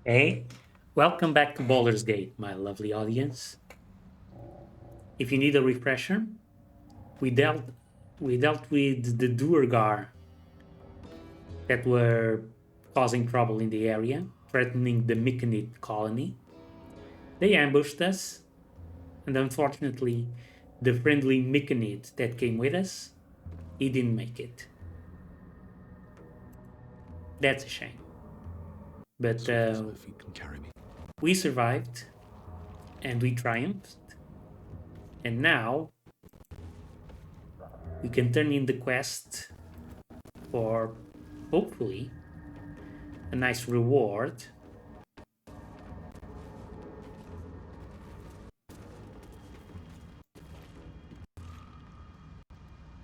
Hey, welcome back to Baldur's Gate, my lovely audience. If you need a refresher, we dealt we dealt with the Duergar that were causing trouble in the area, threatening the Myconid colony. They ambushed us, and unfortunately, the friendly Myconid that came with us, he didn't make it. That's a shame. But My feet can carry me. we survived, and we triumphed, and now we can turn in the quest for hopefully a nice reward.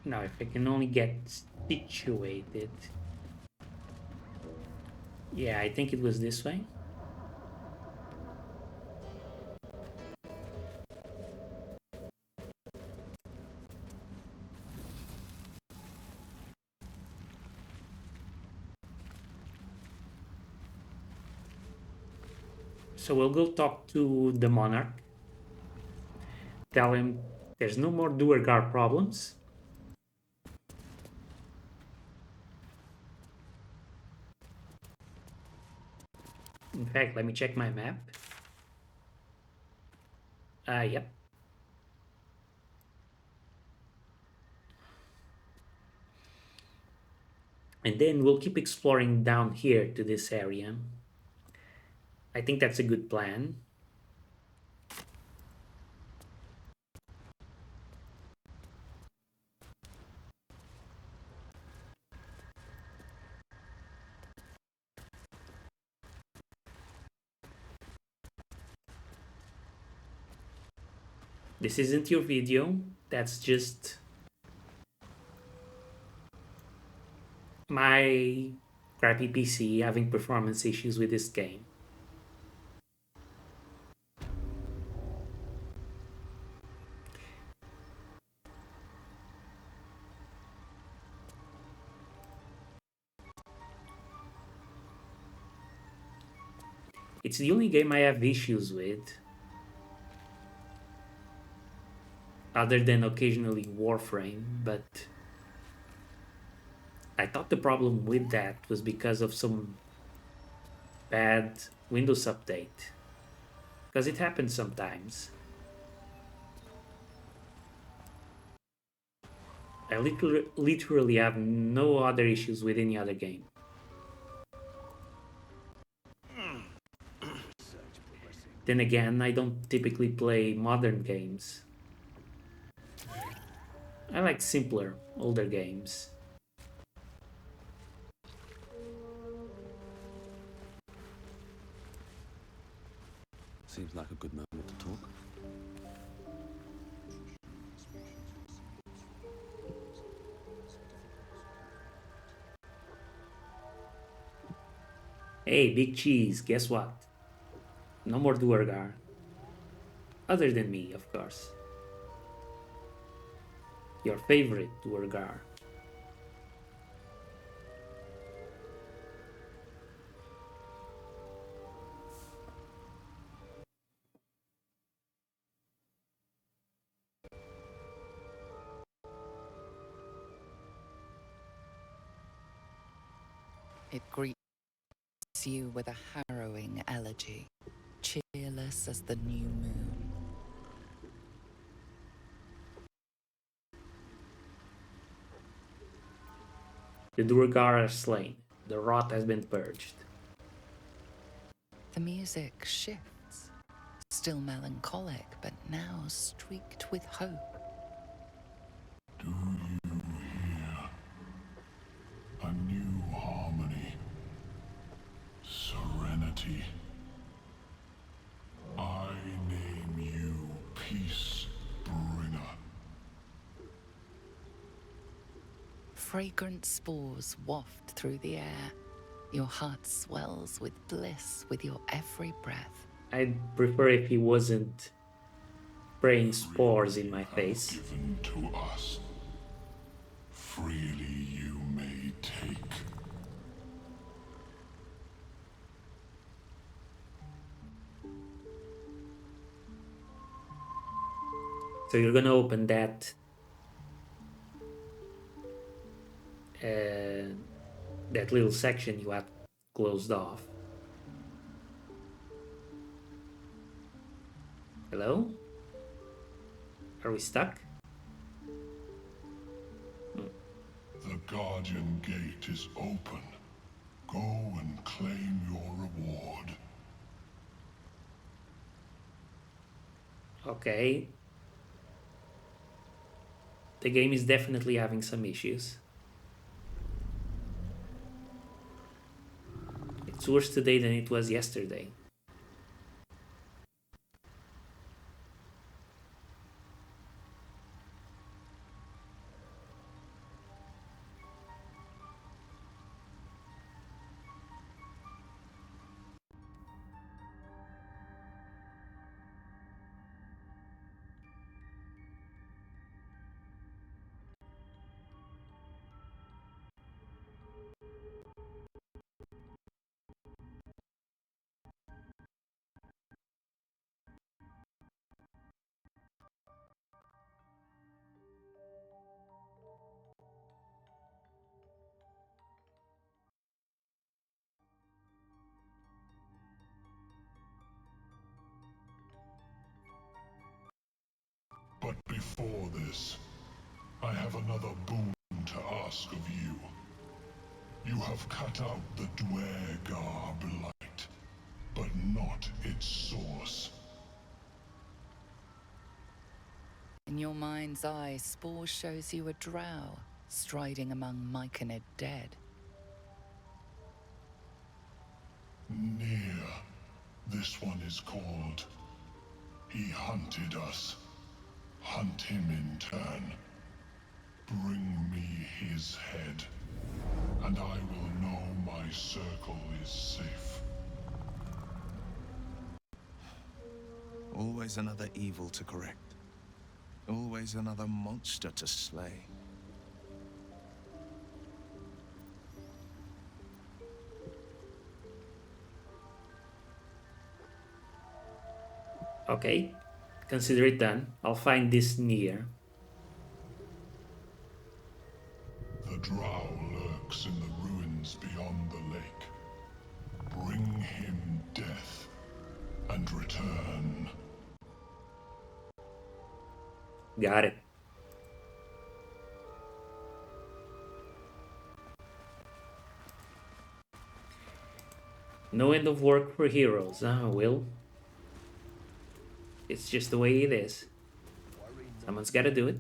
Now, if I can only get situated. Yeah, I think it was this way. So we'll go talk to the monarch. Tell him there's no more Duergar problems. In fact, let me check my map. Yep. And then we'll keep exploring down here to this area. I think that's a good plan. This isn't your video. That's just my crappy PC having performance issues with this game. It's the only game I have issues with, other than occasionally Warframe, but I thought the problem with that was because of some bad Windows update. Because it happens sometimes. I literally have no other issues with any other game. Then again, I don't typically play modern games. I like simpler, older games. Seems like a good moment to talk. Hey, Big Cheese, guess what? No more Duergar. Other than me, of course. Your favorite Duergar. It greets you with a harrowing elegy, cheerless as the new moon. The Duergar are slain. The rot has been purged. The music shifts, still melancholic, but now streaked with hope. Do you hear a new harmony? Serenity. I name you Peace Bringer. Fragrant spores waft through the air. Your heart swells with bliss with your every breath. I'd prefer if he wasn't spraying spores in my face. Given to us. Freely you may take. So you're gonna open that that little section you had closed off. Hello? Are we stuck? The Guardian Gate is open. Go and claim your reward. Okay. The game is definitely having some issues. It's worse today than it was yesterday. But before this, I have another boon to ask of you. You have cut out the Dwergar blight, but not its source. In your mind's eye, Spore shows you a drow striding among Myconid dead. Near. This one is called. He hunted us. Hunt him in turn. Bring me his head, and I will know my circle is safe. Always another evil to correct. Always another monster to slay. Okay, consider it done. I'll find this near. The drow lurks in the ruins beyond the lake. Bring him death, and return. Got it. No end of work for heroes, huh, Will? It's just the way it is. Someone's gotta do it.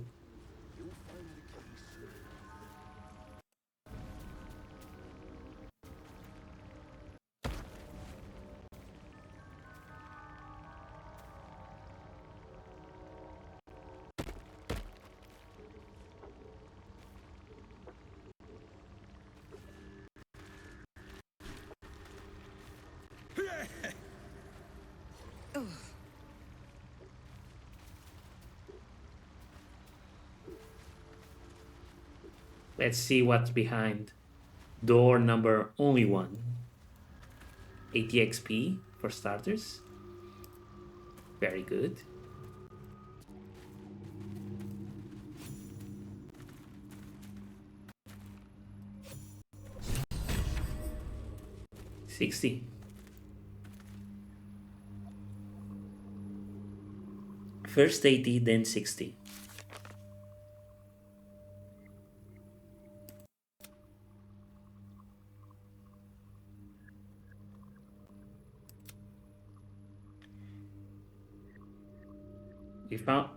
Let's see what's behind door number only one. 80 XP for starters. Very good. $60. First 80, then 60.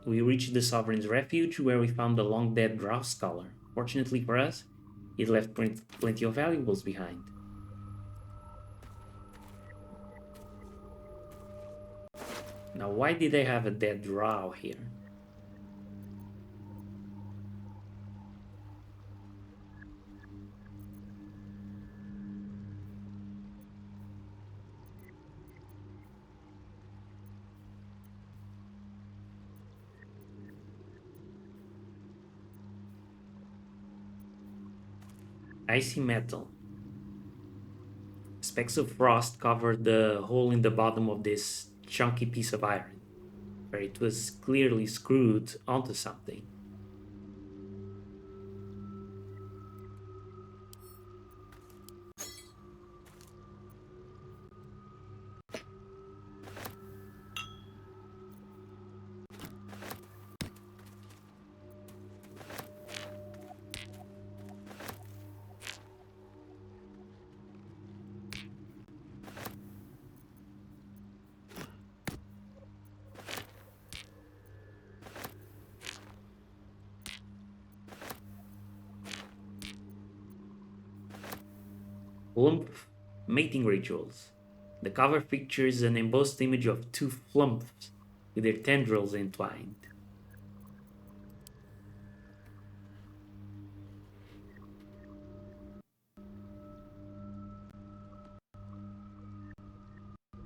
We reached the Sovereign's Refuge, where we found the long-dead drow scholar. Fortunately for us, it left plenty of valuables behind. Now, why did they have a dead drow here? Icy metal. Specks of frost covered the hole in the bottom of this chunky piece of iron. where it was clearly screwed onto something. Flumph mating rituals. The cover features an embossed image of two flumphs with their tendrils entwined.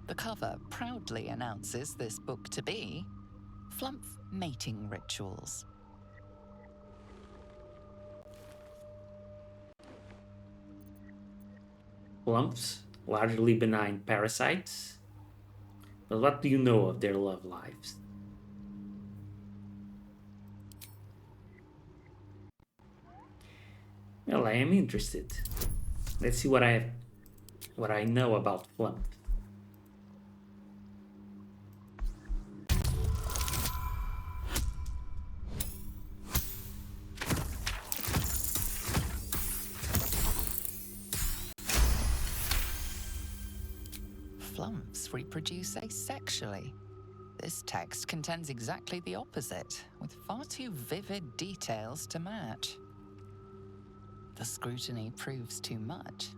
The cover proudly announces this book to be Flumph Mating Rituals. Flumphs, largely benign parasites. But what do you know of their love lives? Well, I am interested. Let's see what I know about Flumph. Flumphs reproduce asexually. This text contends exactly the opposite, with far too vivid details to match. The scrutiny proves too much.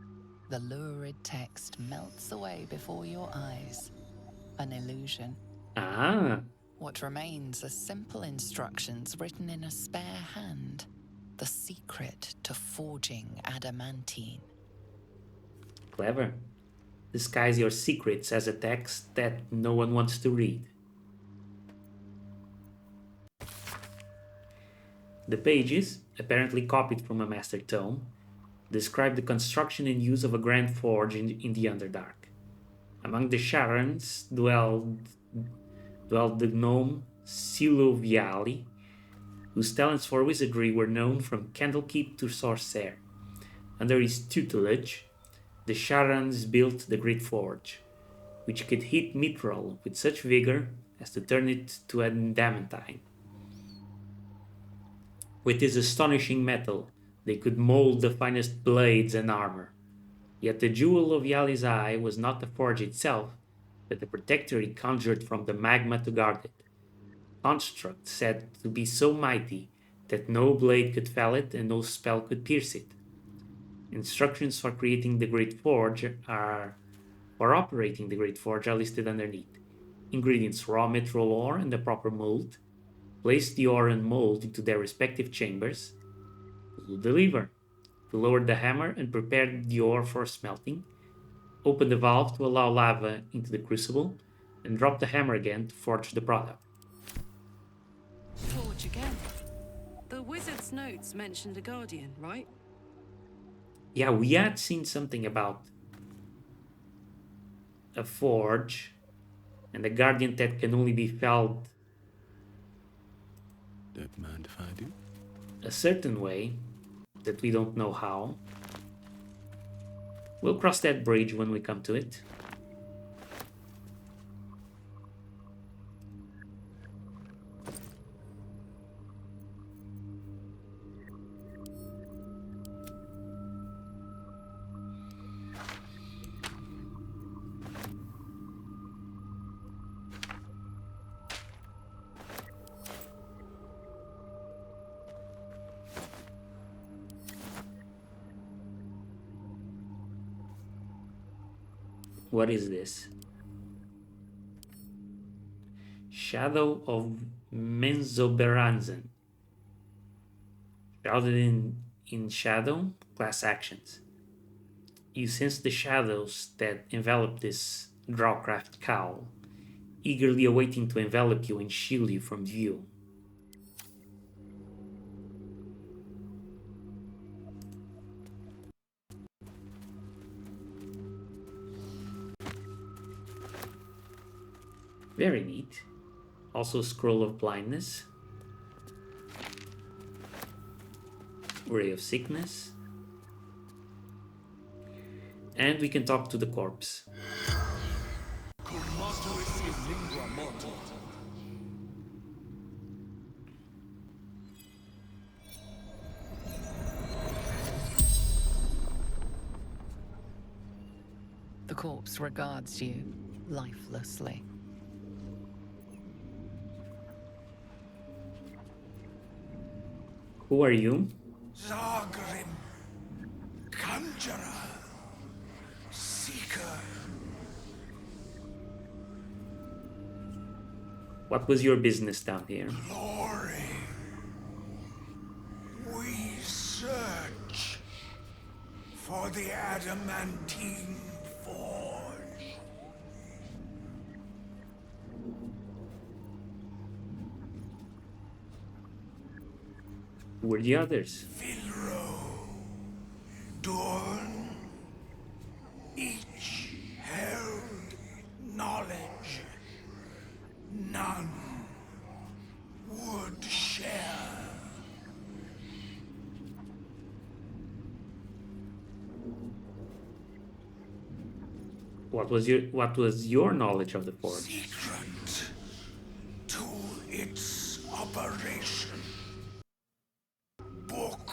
The lurid text melts away before your eyes. An illusion. Ah, What remains are simple instructions written in a spare hand. The secret to forging adamantine. clever. Disguise your secrets as a text that no one wants to read. The pages, apparently copied from a master tome, describe the construction and use of a grand forge in the Underdark. Among the Sharans dwelled the gnome Siloviali, whose talents for wizardry were known from Candlekeep to Sorcerer. Under his tutelage, the Sharans built the Great Forge, which could hit Mithril with such vigor as to turn it to adamantine. With this astonishing metal, they could mold the finest blades and armor. Yet the jewel of Yali's eye was not the forge itself, but the protector he conjured from the magma to guard it. Construct said to be so mighty that no blade could fell it and no spell could pierce it. Instructions for operating the Great Forge are listed underneath. Ingredients: raw mithril ore and the proper mold. Place the ore and mold into their respective chambers. To deliver. To lower the hammer and prepare the ore for smelting. Open the valve to allow lava into the crucible, and drop the hammer again to forge the product. Forge again. The wizard's notes mentioned a guardian, right? Yeah, we had seen something about a forge and a guardian that can only be felled Don't mind if I do. a certain way that we don't know how. We'll cross that bridge when we come to it. What is this? Shadow of Menzoberranzan. Shrouded in shadow, class actions. You sense the shadows that envelop this drawcraft cowl, eagerly awaiting to envelop you and shield you from view. Very neat. Also Scroll of Blindness. Ray of Sickness. And we can talk to the corpse. The corpse regards you lifelessly. Who are you? Zagrim, Conjurer, Seeker. What was your business down here? Glory. We search for the adamantine forge. Who were the others? Vilro, Dorn, each held knowledge. None would share. What was your knowledge of the forge? Secret to its operation. Book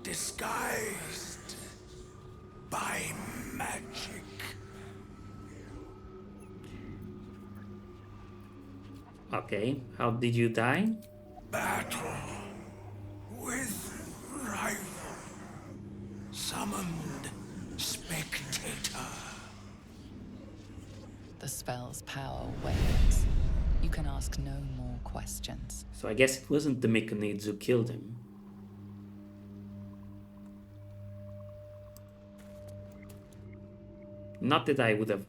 disguised by magic. Okay, how did you die? Battle with rival. Summoned spectator. The spell's power wanes. You can ask no more questions. So I guess it wasn't the Myconids who killed him. Not that I would have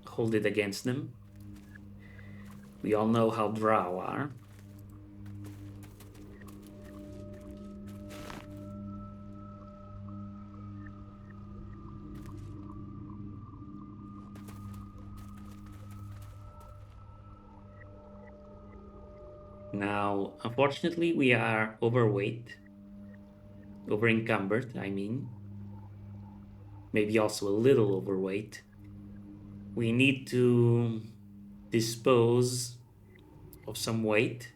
hold it against them. We all know how drow are. Now, unfortunately, we are overweight. Over-encumbered, I mean. Maybe also a little overweight. We need to dispose of some weight.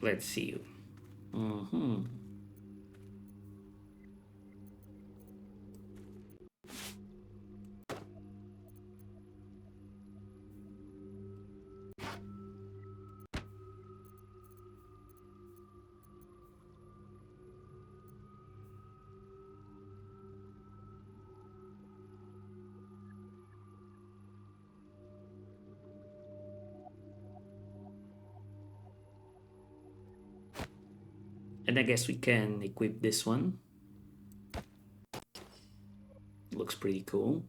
Let's see. And I guess we can equip this one. Looks pretty cool.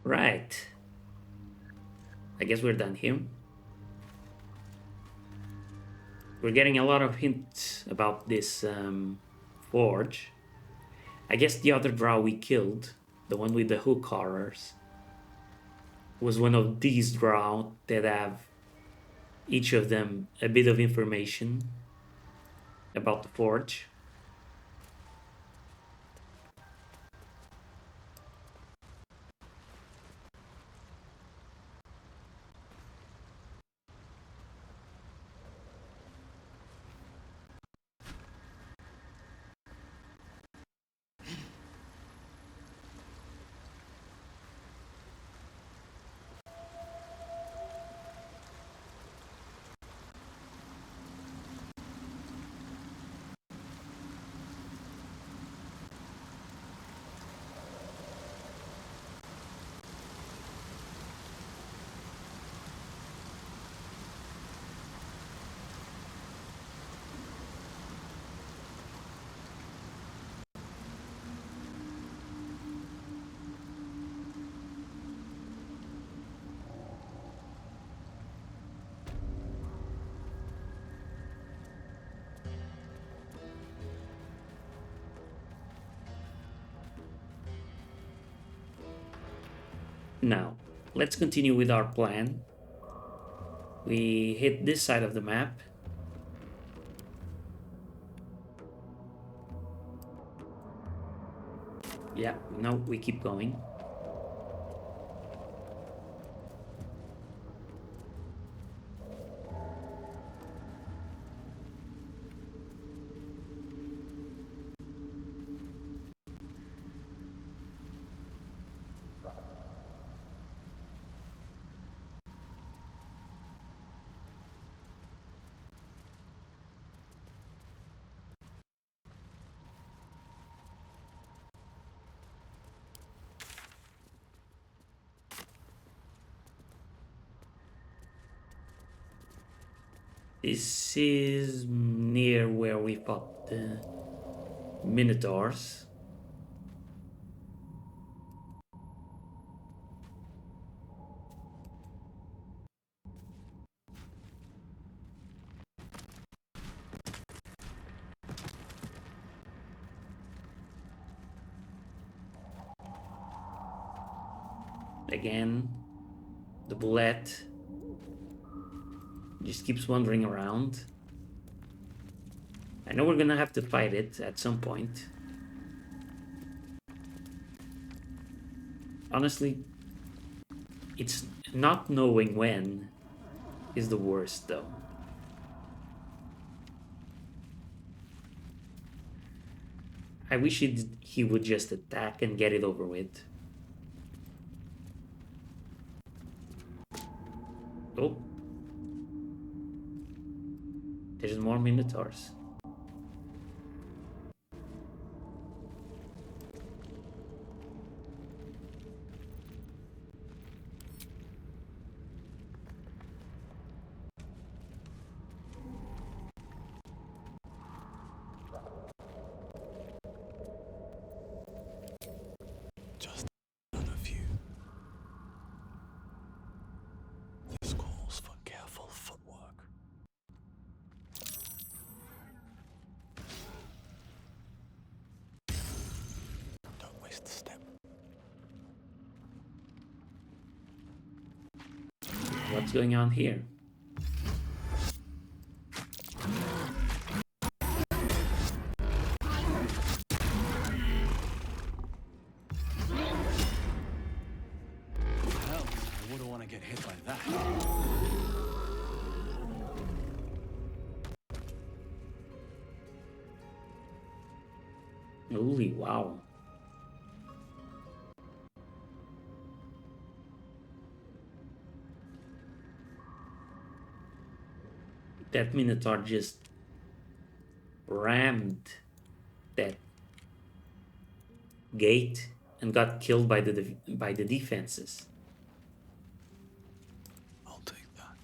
Right. I guess we're done here. We're getting a lot of hints about this forge. I guess the other drow we killed, the one with the hook horrors, was one of these drow that have each of them a bit of information about the forge. Now, let's continue with our plan. We hit this side of the map. Yeah, no, we keep going. This is near where we fought the Minotaurs. Again, the Bulette just keeps wandering around. I know we're gonna have to fight it at some point. Honestly, it's not knowing when is the worst though. I wish he would just attack and get it over with. Oh. There's more Minotaurs. Just another view. This calls for careful footwork. Don't waste a step. What's going on here? Hell, I wouldn't want to get hit by that. Holy wow. That Minotaur just rammed that gate and got killed by the defenses. I'll take that.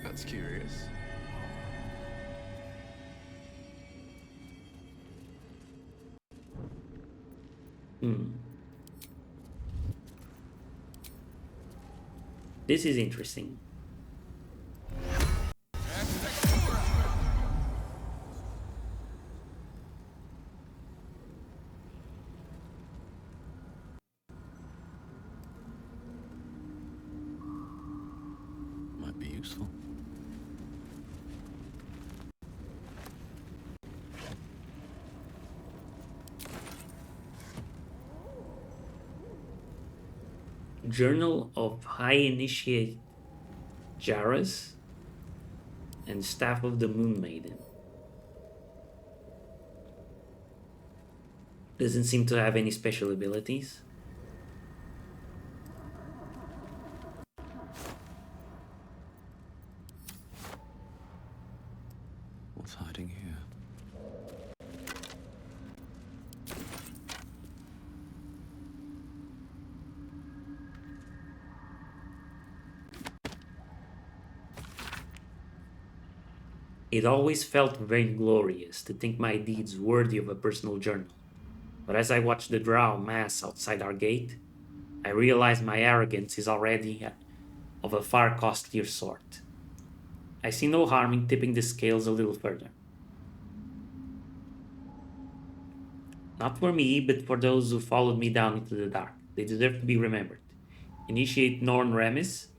That's curious. This is interesting. Might be useful. Journal of High Initiate Jaras and Staff of the Moon Maiden. Doesn't seem to have any special abilities. What's hiding here? It always felt very glorious to think my deeds worthy of a personal journal. But as I watched the drow mass outside our gate, I realized my arrogance is already of a far costlier sort. I see no harm in tipping the scales a little further. Not for me, but for those who followed me down into the dark. They deserve to be remembered. Initiate Norn Remis,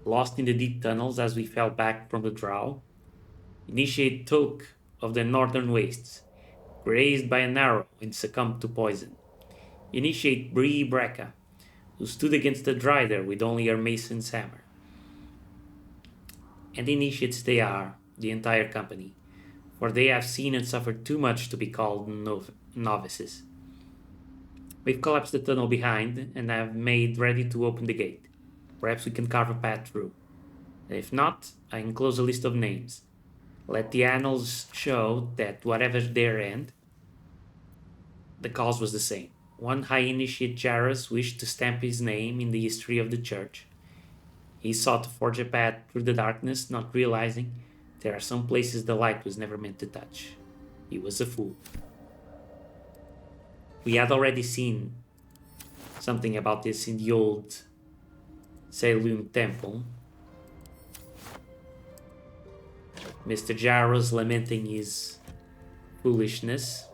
lost in the deep tunnels as we fell back from the drow. Initiate Toke of the Northern Wastes, grazed by an arrow and succumbed to poison. Initiate Bree Brecca, who stood against the Dryder with only her mason's hammer. And initiates they are, the entire company, for they have seen and suffered too much to be called novices. We've collapsed the tunnel behind and have made ready to open the gate. Perhaps we can carve a path through. If not, I enclose a list of names. Let the annals show that whatever their end, the cause was the same. One high initiate Jarrus wished to stamp his name in the history of the church. He sought to forge a path through the darkness, not realizing there are some places the light was never meant to touch. He was a fool. We had already seen something about this in the old Saloon Temple. Mr. Jarrus lamenting his foolishness.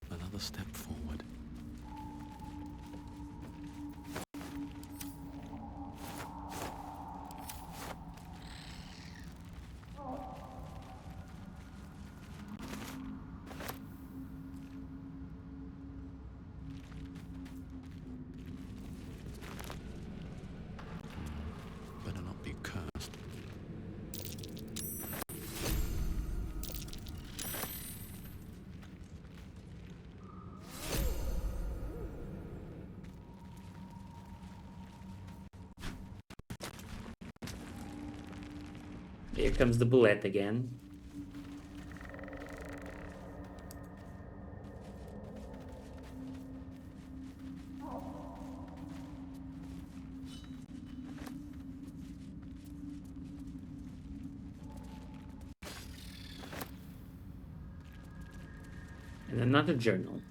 Another step forward. Better not be cursed. Here comes the Bulette again. And another journal.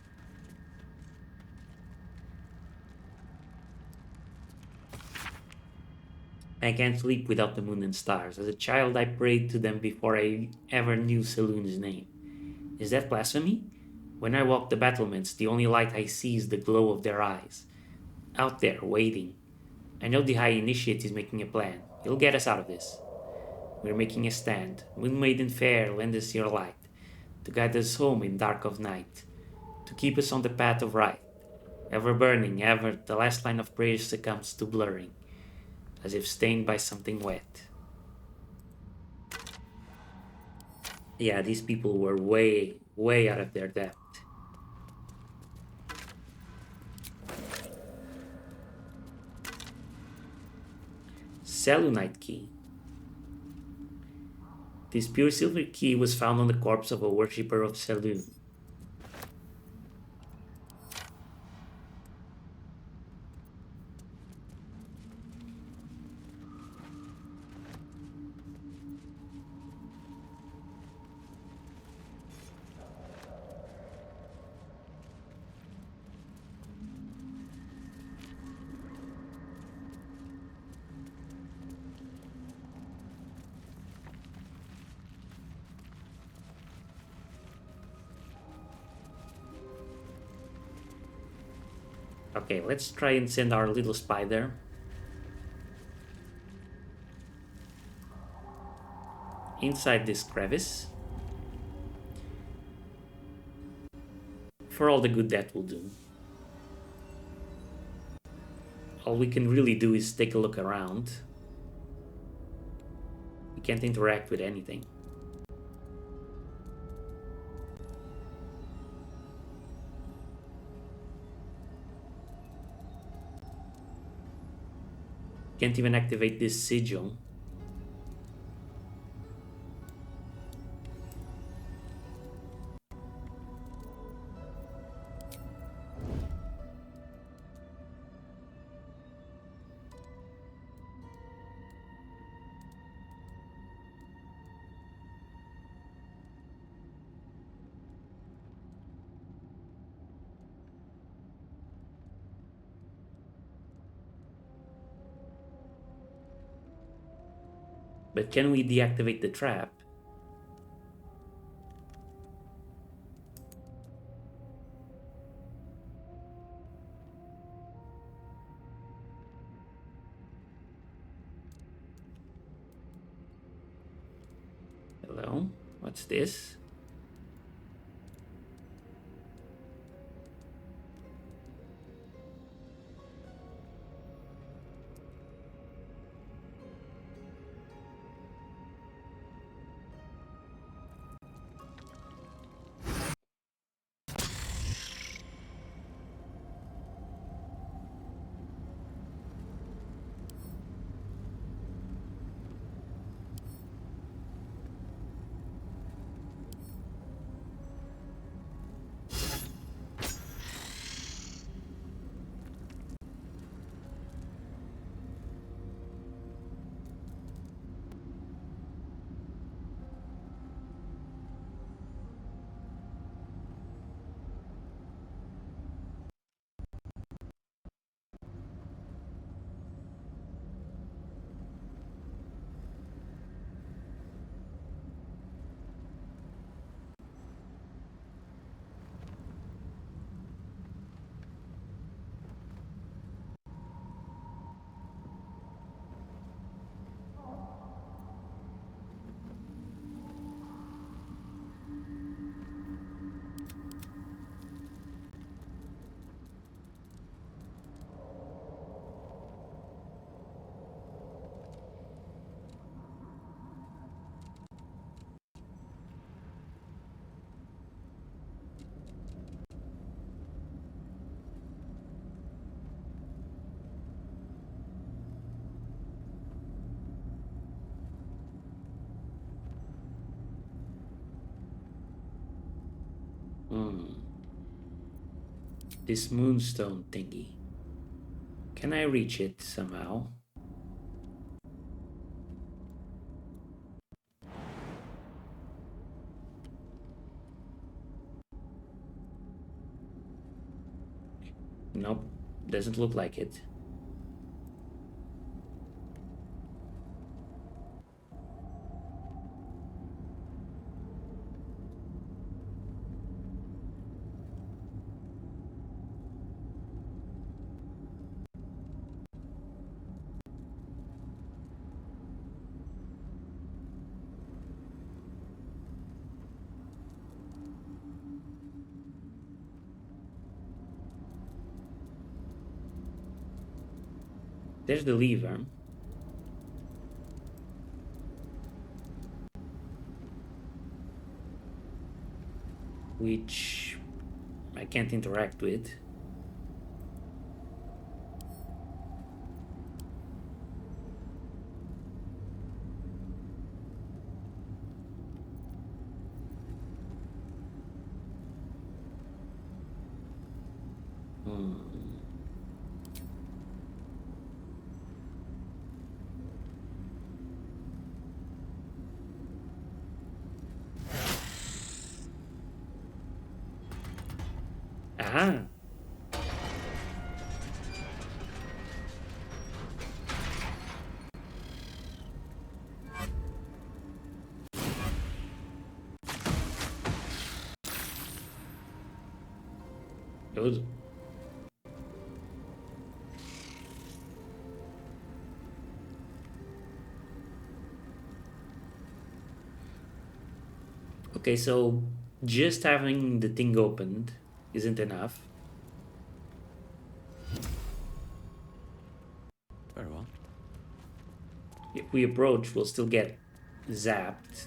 I can't sleep without the moon and stars. As a child, I prayed to them before I ever knew Saloon's name. Is that blasphemy? When I walk the battlements, the only light I see is the glow of their eyes. Out there, waiting. I know the High Initiate is making a plan. He'll get us out of this. We're making a stand. Moon Maiden fair, lend us your light. To guide us home in dark of night. To keep us on the path of right. Ever burning, ever, the last line of prayer succumbs to blurring. As if stained by something wet. Yeah, these people were way, way out of their depth. Selunite key. This pure silver key was found on the corpse of a worshipper of Saloon. Okay, let's try and send our little spider. Inside this crevice. For all the good that will do. All we can really do is take a look around. We can't interact with anything. Can't even activate this sigil. But can we deactivate the trap? Hello? What's this? This moonstone thingy. Can I reach it somehow? Nope, doesn't look like it. There's the lever. Which I can't interact with. Aha! Good. Okay, so just having the thing opened isn't enough. Very well. If we approach, we'll still get zapped.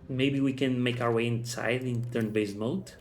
Maybe we can make our way inside in turn-based mode.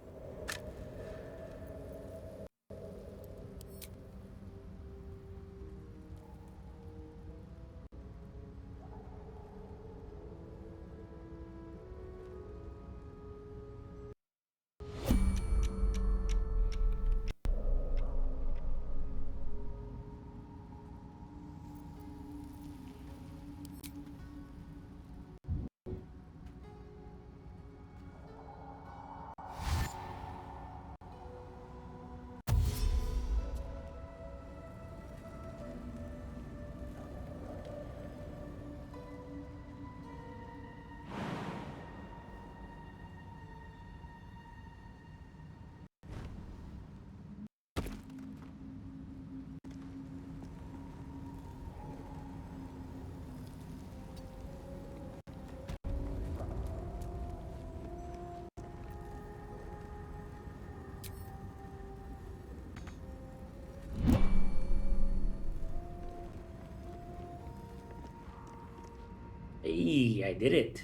Hey, I did it.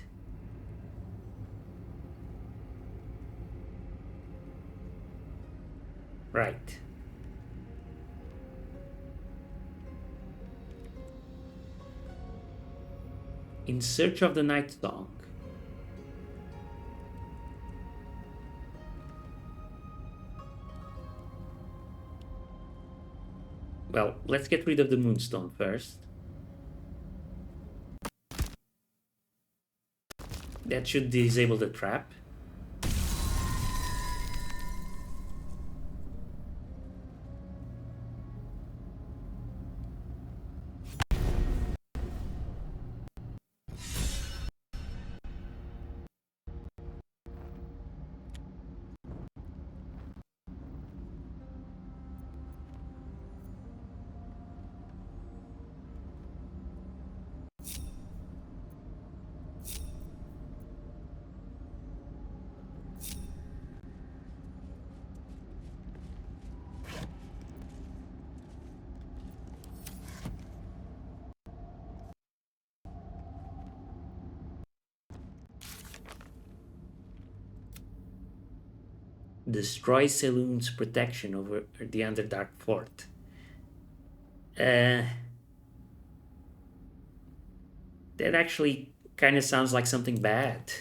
Right. In search of the night song. Well, let's get rid of the moonstone first. That should disable the trap. Destroy Saloon's protection over the Underdark Fort. That actually kind of sounds like something bad.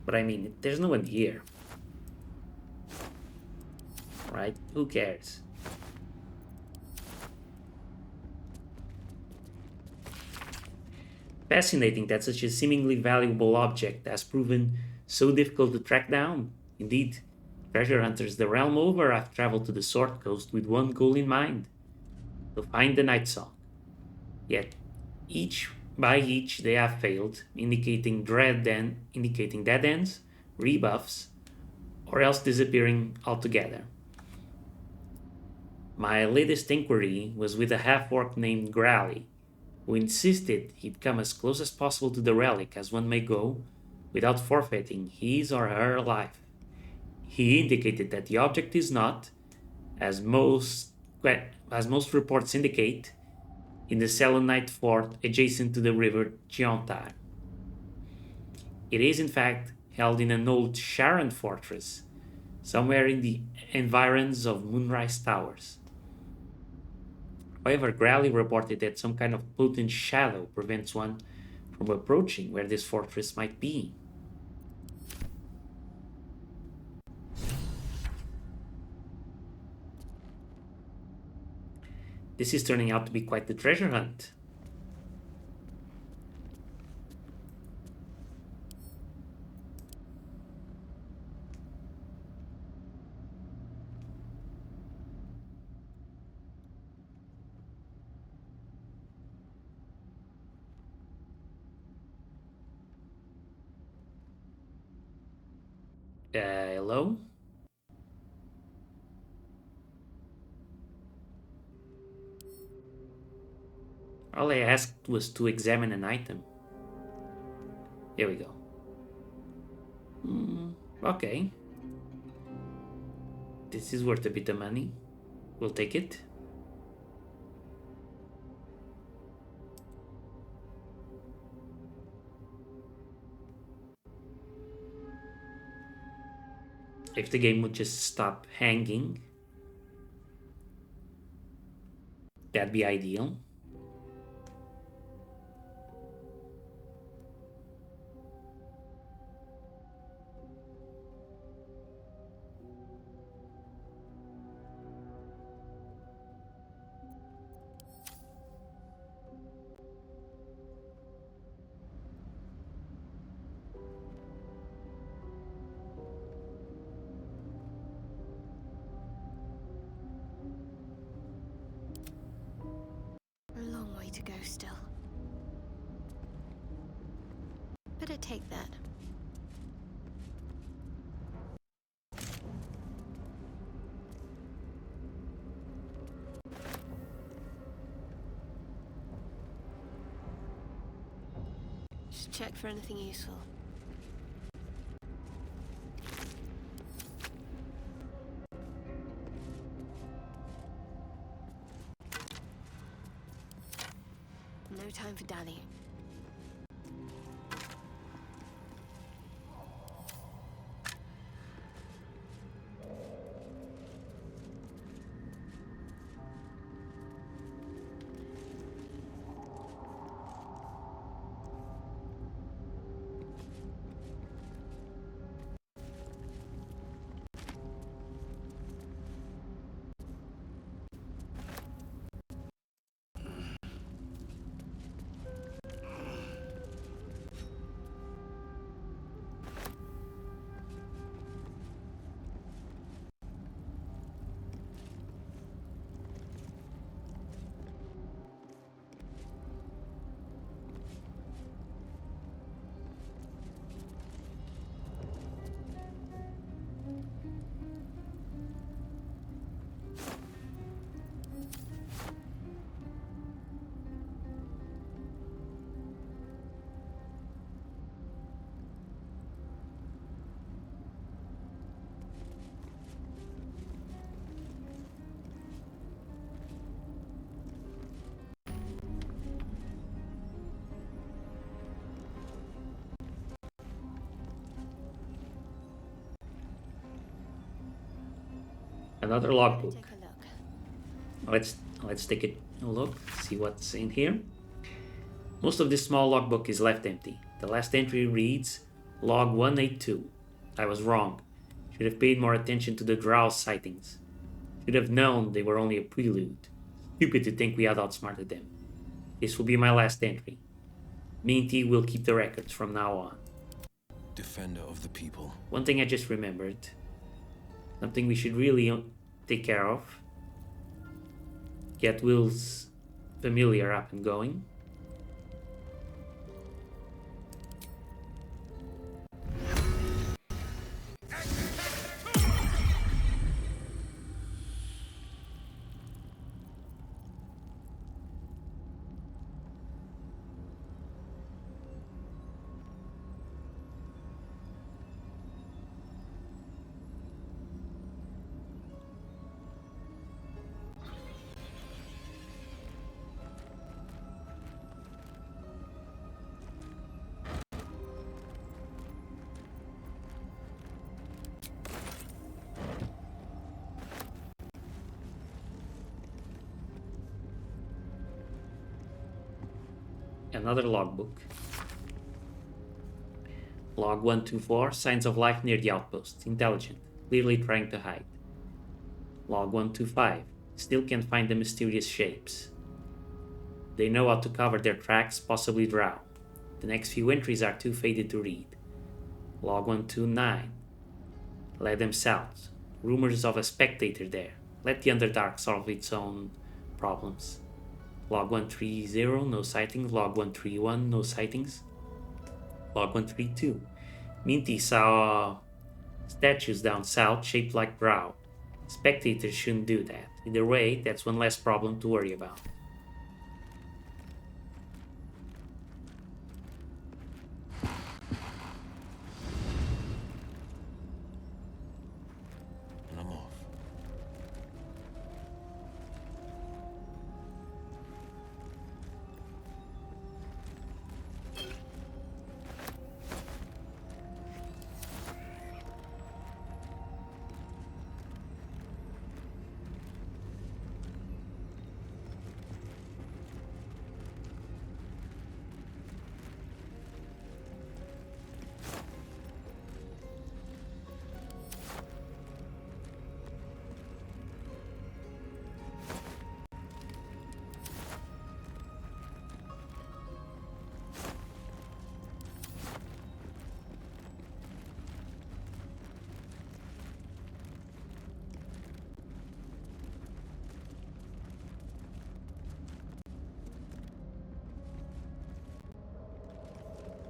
But I mean, there's no one here. Right? Who cares? Fascinating that such a seemingly valuable object has proven so difficult to track down. Indeed, treasure hunters the realm over have traveled to the Sword Coast with one goal in mind: to find the Night Song. Yet, each they have failed, indicating dead ends, rebuffs, or else disappearing altogether. My latest inquiry was with a half-orc named Grally, who insisted he'd come as close as possible to the relic as one may go without forfeiting his or her life. He indicated that the object is not, as most reports indicate, in the Selenite fort adjacent to the river Chiontar. It is in fact held in an old Sharon fortress, somewhere in the environs of Moonrise Towers. However, Grally reported that some kind of potent shadow prevents one from approaching where this fortress might be. This is turning out to be quite the treasure hunt. Hello? All I asked was to examine an item. Here we go. Okay. This is worth a bit of money. We'll take it. If the game would just stop hanging, that'd be ideal. A long way to go still. Better take that. Just check for anything useful. No time for dallying. Another logbook. Take a look. Let's take a look, see what's in here. Most of this small logbook is left empty. The last entry reads, Log 182. I was wrong. Should have paid more attention to the Drow sightings. Should have known they were only a prelude. Stupid to think we had outsmarted them. This will be my last entry. Me and T will keep the records from now on. Defender of the people. One thing I just remembered. Something we should really take care of. Get Will's familiar up and going. Another logbook. Log 124, signs of life near the outpost. Intelligent, clearly trying to hide. Log 125, still can't find the mysterious shapes. They know how to cover their tracks, possibly drow. The next few entries are too faded to read. Log 129, led them south. Rumors of a spectator there. Let the Underdark solve its own problems. Log 130, no sightings. Log 131, no sightings. Log 132. Minty saw statues down south shaped like drow. Spectators shouldn't do that. Either way, that's one less problem to worry about. And I'm off.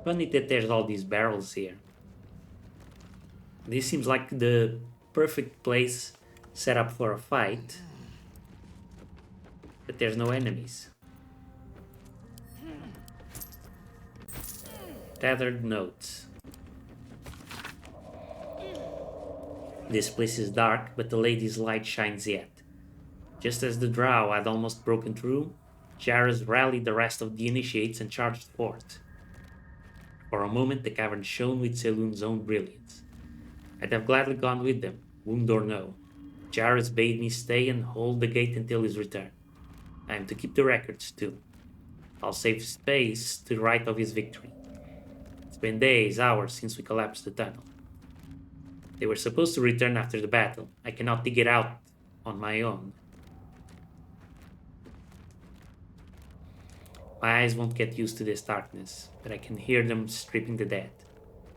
Funny that there's all these barrels here. This seems like the perfect place set up for a fight. But there's no enemies. Tethered notes. This place is dark, but the lady's light shines yet. Just as the drow had almost broken through, Jairus rallied the rest of the initiates and charged forth. For a moment, the cavern shone with Selûne's own brilliance. I'd have gladly gone with them, wound or no. Jairus bade me stay and hold the gate until his return. I am to keep the records, too. I'll save space to write of his victory. It's been days, hours since we collapsed the tunnel. They were supposed to return after the battle. I cannot dig it out on my own. My eyes won't get used to this darkness, but I can hear them stripping the dead.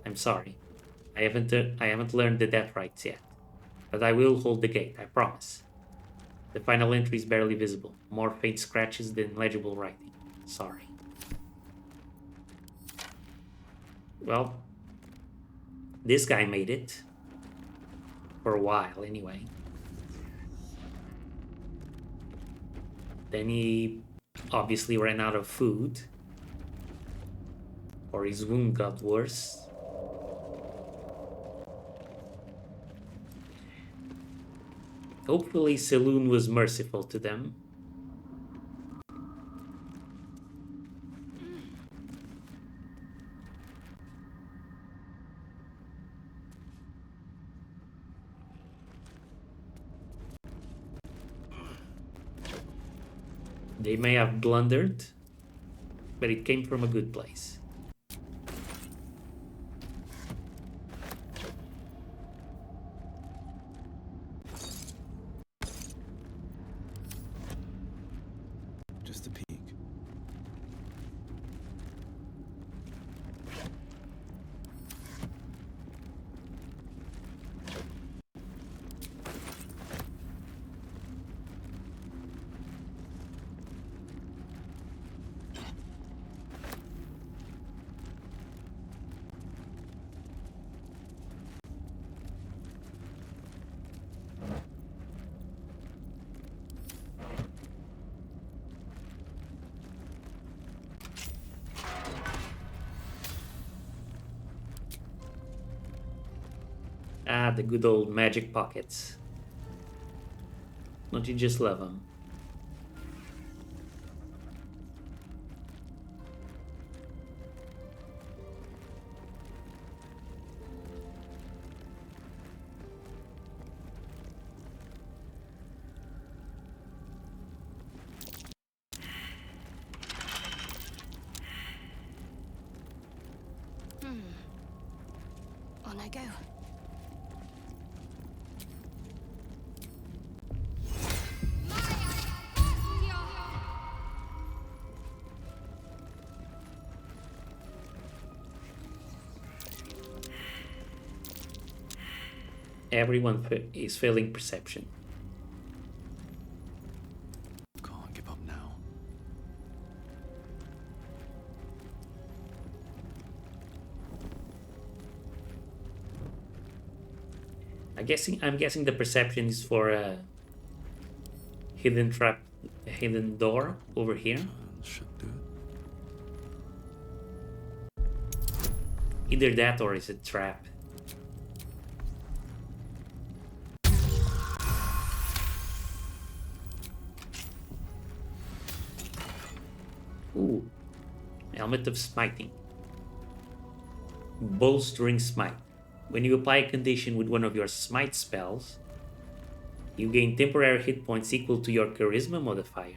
I'm sorry. I haven't learned the death rites yet. But I will hold the gate, I promise. The final entry is barely visible. More faint scratches than legible writing. Sorry. Well, this guy made it. For a while, anyway. Then he obviously ran out of food. Or his wound got worse. Hopefully Selûne was merciful to them. They may have blundered, but it came from a good place. Just a peek. Ah, the good old magic pockets. Don't you just love them? On I go. Everyone is failing perception. Can't give up now. I'm guessing the perception is for a hidden trap, a hidden door over here. Should do it. Either that or is it trap. Ooh, Helmet of Smiting. Bolstering Smite. When you apply a condition with one of your smite spells, you gain temporary hit points equal to your charisma modifier.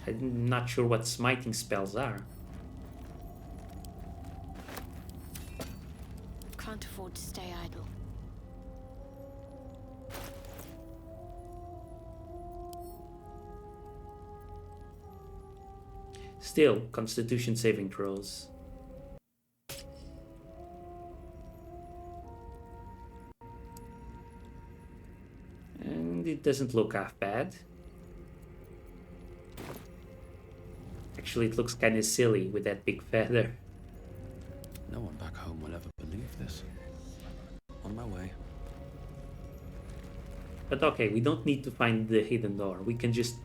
I'm not sure what smiting spells are. Can't afford to stay idle. Still, Constitution saving throws. And it doesn't look half bad. Actually, it looks kind of silly with that big feather. No one back home will ever believe this. On my way. But okay, we don't need to find the hidden door. We can just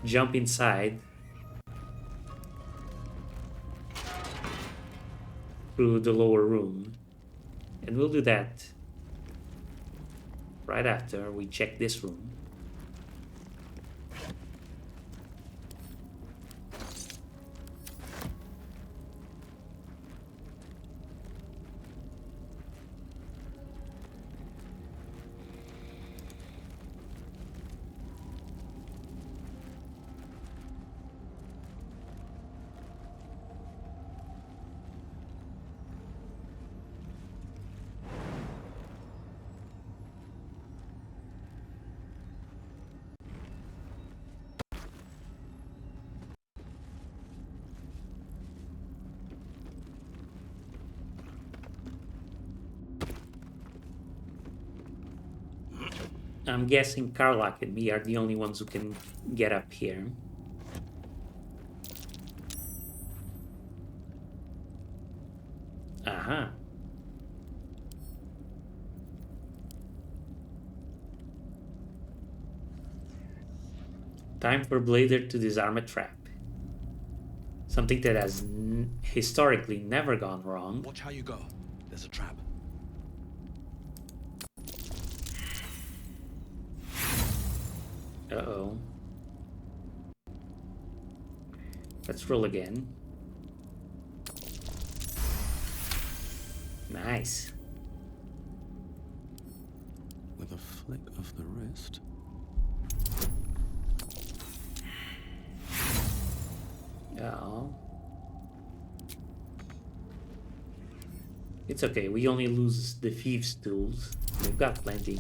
jump inside through the lower room. And we'll do that right after we check this room. I'm guessing Karlak and me are the only ones who can get up here. Aha. Time for Blader to disarm a trap. Something that has historically never gone wrong. Watch how you go. There's a trap. Uh-oh. Let's roll again. Nice. With a flick of the wrist. Oh. It's okay, we only lose the thieves' tools. We've got plenty.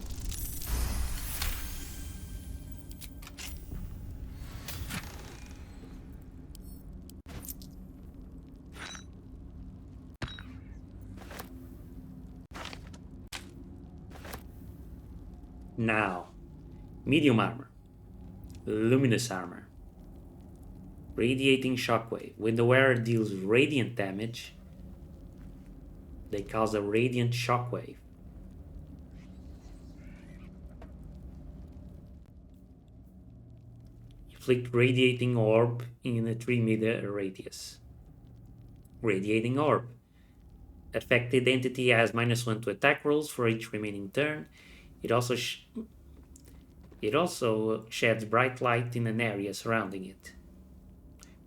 Now, medium armor, luminous armor, radiating shockwave. When the wearer deals radiant damage, they cause a radiant shockwave. Inflict radiating orb in a 3-meter radius. Radiating orb. Affected entity has -1 to attack rolls for each remaining turn. It also sheds bright light in an area surrounding it.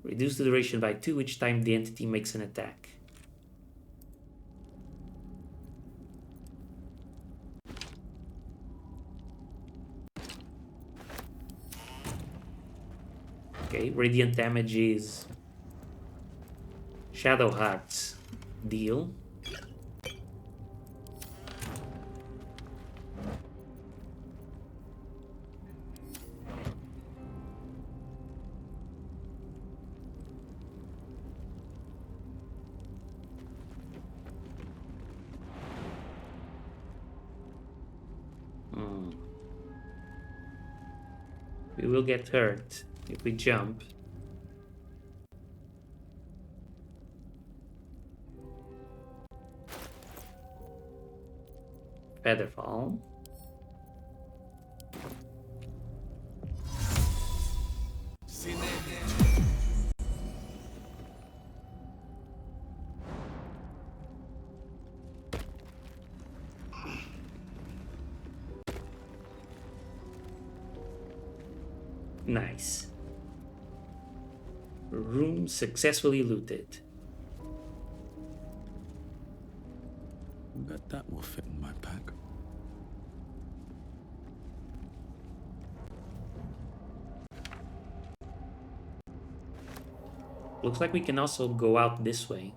Reduce the duration by 2 each time the entity makes an attack. Okay, radiant damage is Shadow Heart's deal. We will get hurt if we jump. Featherfall. Nice. Room successfully looted. Bet that will fit in my pack. Looks like we can also go out this way.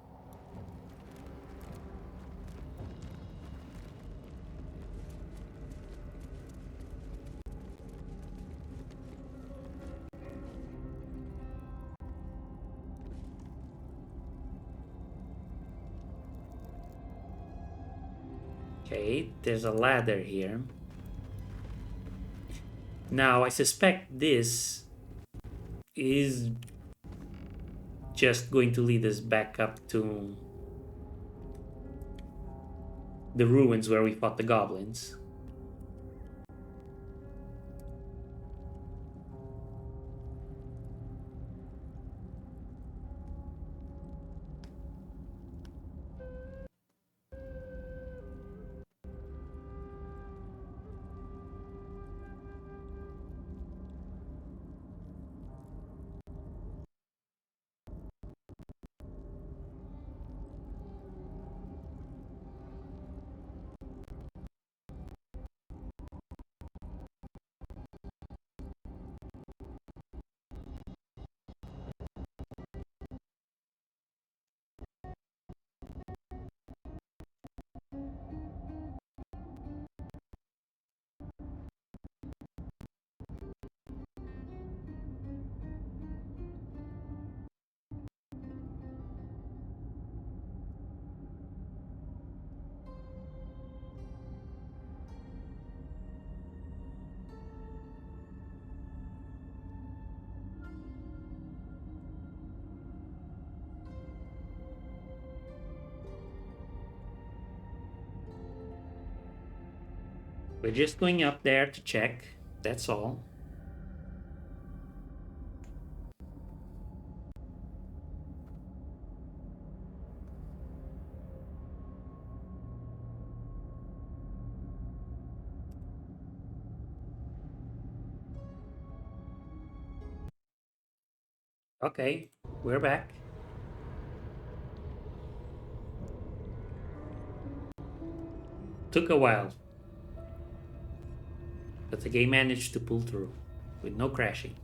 Okay, there's a ladder here. Now, I suspect this is just going to lead us back up to the ruins where we fought the goblins. We're just going up there to check, that's all. Okay, we're back. Took a while, but the game managed to pull through with no crashing.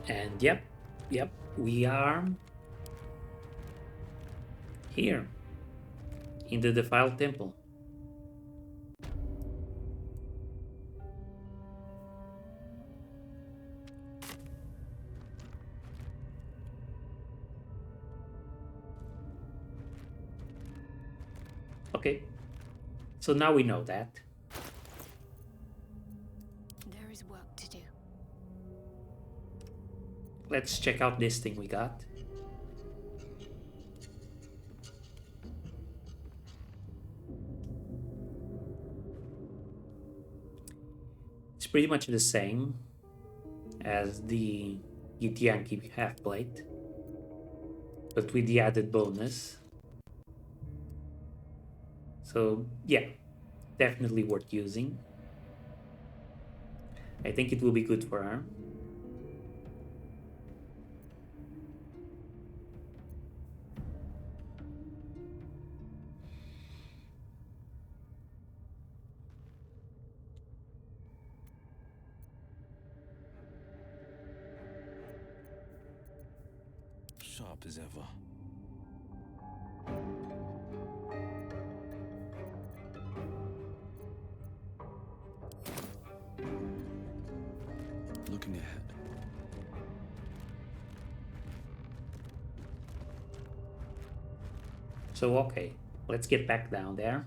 And yep, we are here in the defiled temple. Okay, so now we know that. There is work to do. Let's check out this thing we got. It's pretty much the same as the Githyanki half-plate, but with the added bonus. So yeah, definitely worth using. I think it will be good for her. Sharp as ever. Looking ahead. So okay, let's get back down there.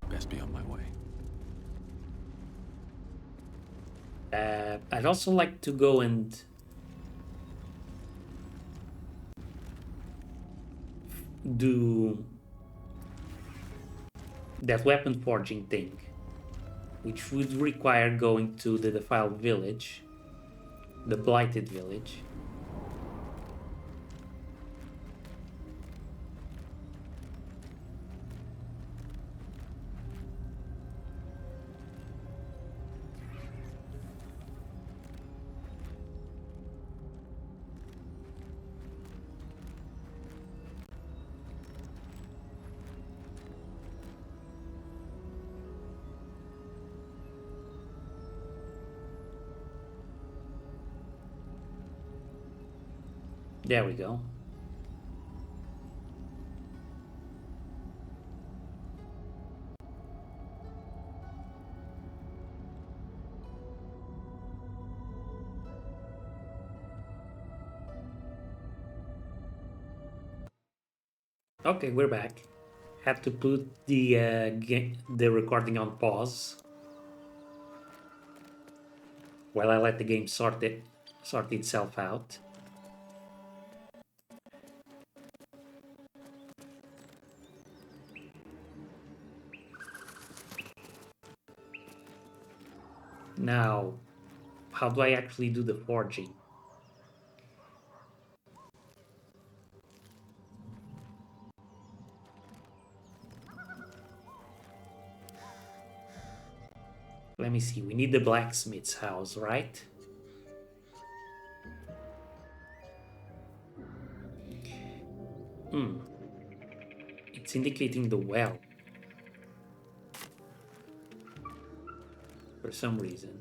Best be on my way. I'd also like to go and do that weapon forging thing, which would require going to the defiled village, the blighted village. There we go. Okay, we're back. Had to put the recording on pause while I let the game sort itself out. Now, how do I actually do the forging? Let me see. We need the blacksmith's house, right? It's indicating the well. For some reason.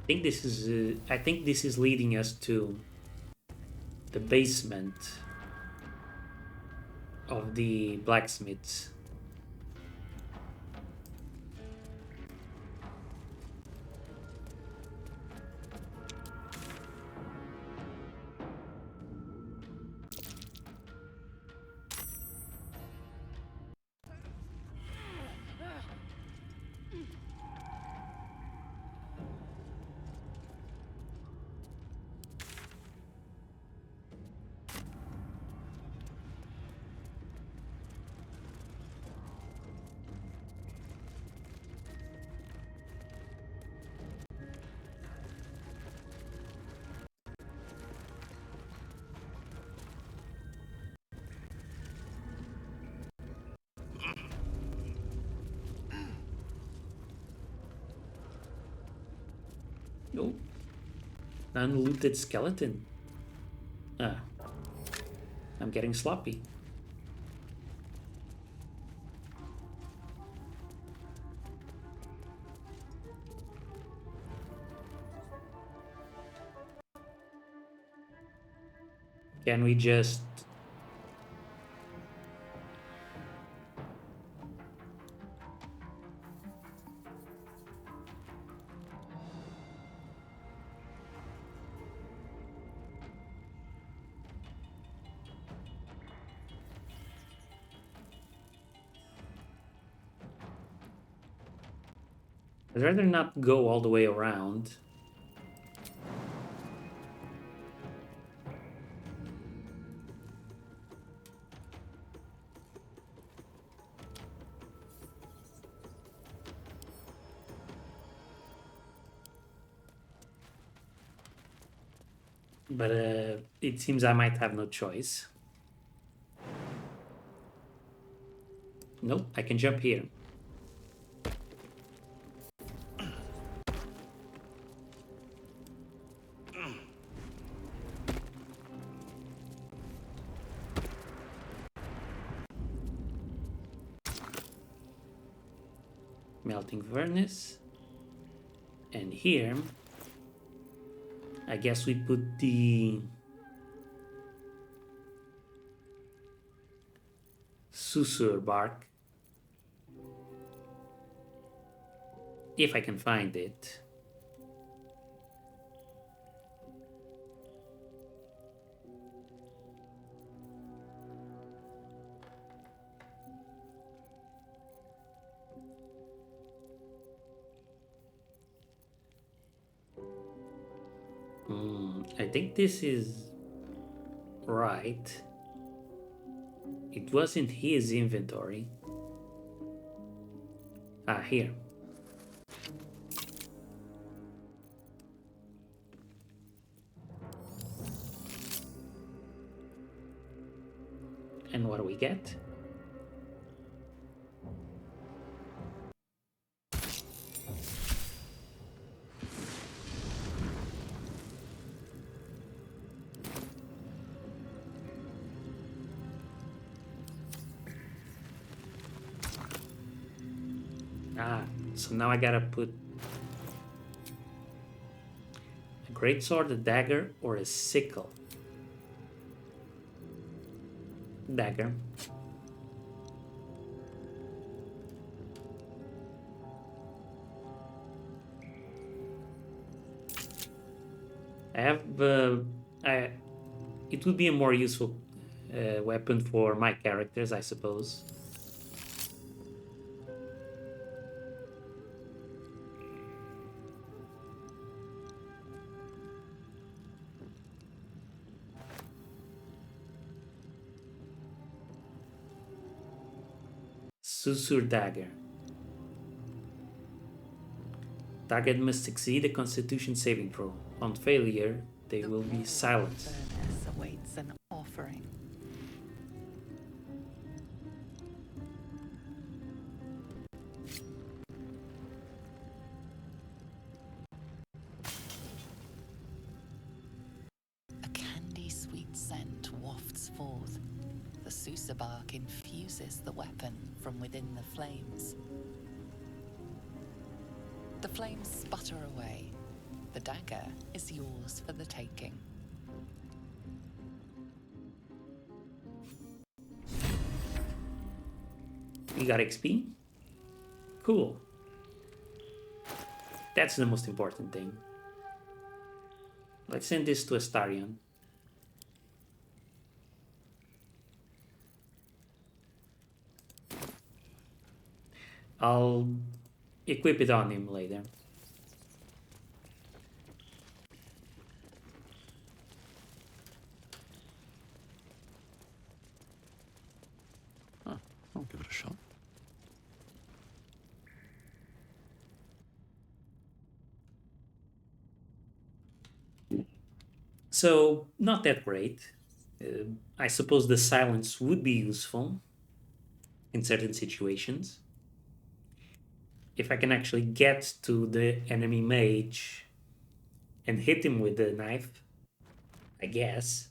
I think this is leading us to the basement of the blacksmiths. Oh, unlooted skeleton. Ah, I'm getting sloppy. Can we just... I'd rather not go all the way around. But it seems I might have no choice. Nope, I can jump here. melting furnace. And here, I guess we put the susur bark, if I can find it. I think this is right. It was in his inventory. Ah, here. And what do we get? Ah, so now I gotta put a greatsword, a dagger, or a sickle. Dagger. I have it would be a more useful weapon for my characters, I suppose. Susur dagger. Target must succeed a Constitution saving throw. On failure, they will be silenced. Furnace awaits an offering. A candy-sweet scent wafts forth. The Susa bark infuses the weapon from within the flames. The flames sputter away. The dagger is yours for the taking. You got XP? Cool. That's the most important thing. Let's send this to Astarion. I'll equip it on him later. Huh, I'll give it a shot. So, not that great. I suppose the silence would be useful in certain situations. If I can actually get to the enemy mage and hit him with the knife, I guess.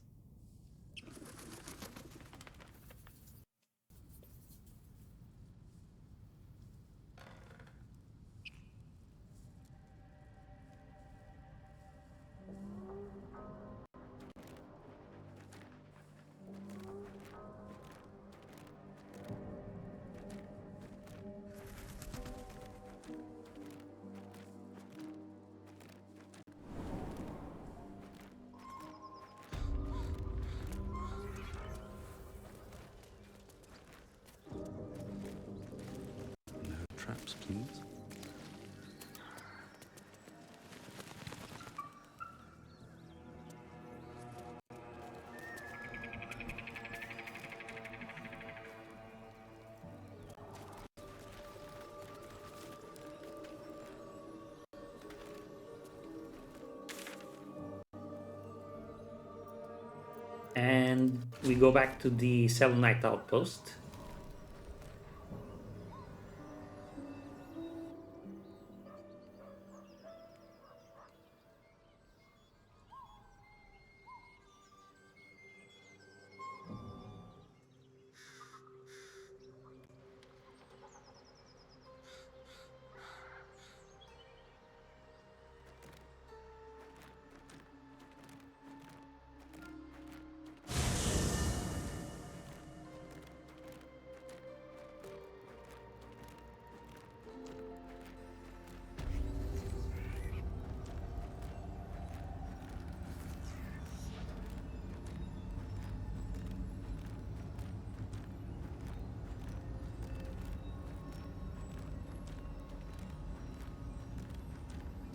No traps, please. And we go back to the Selenite outpost.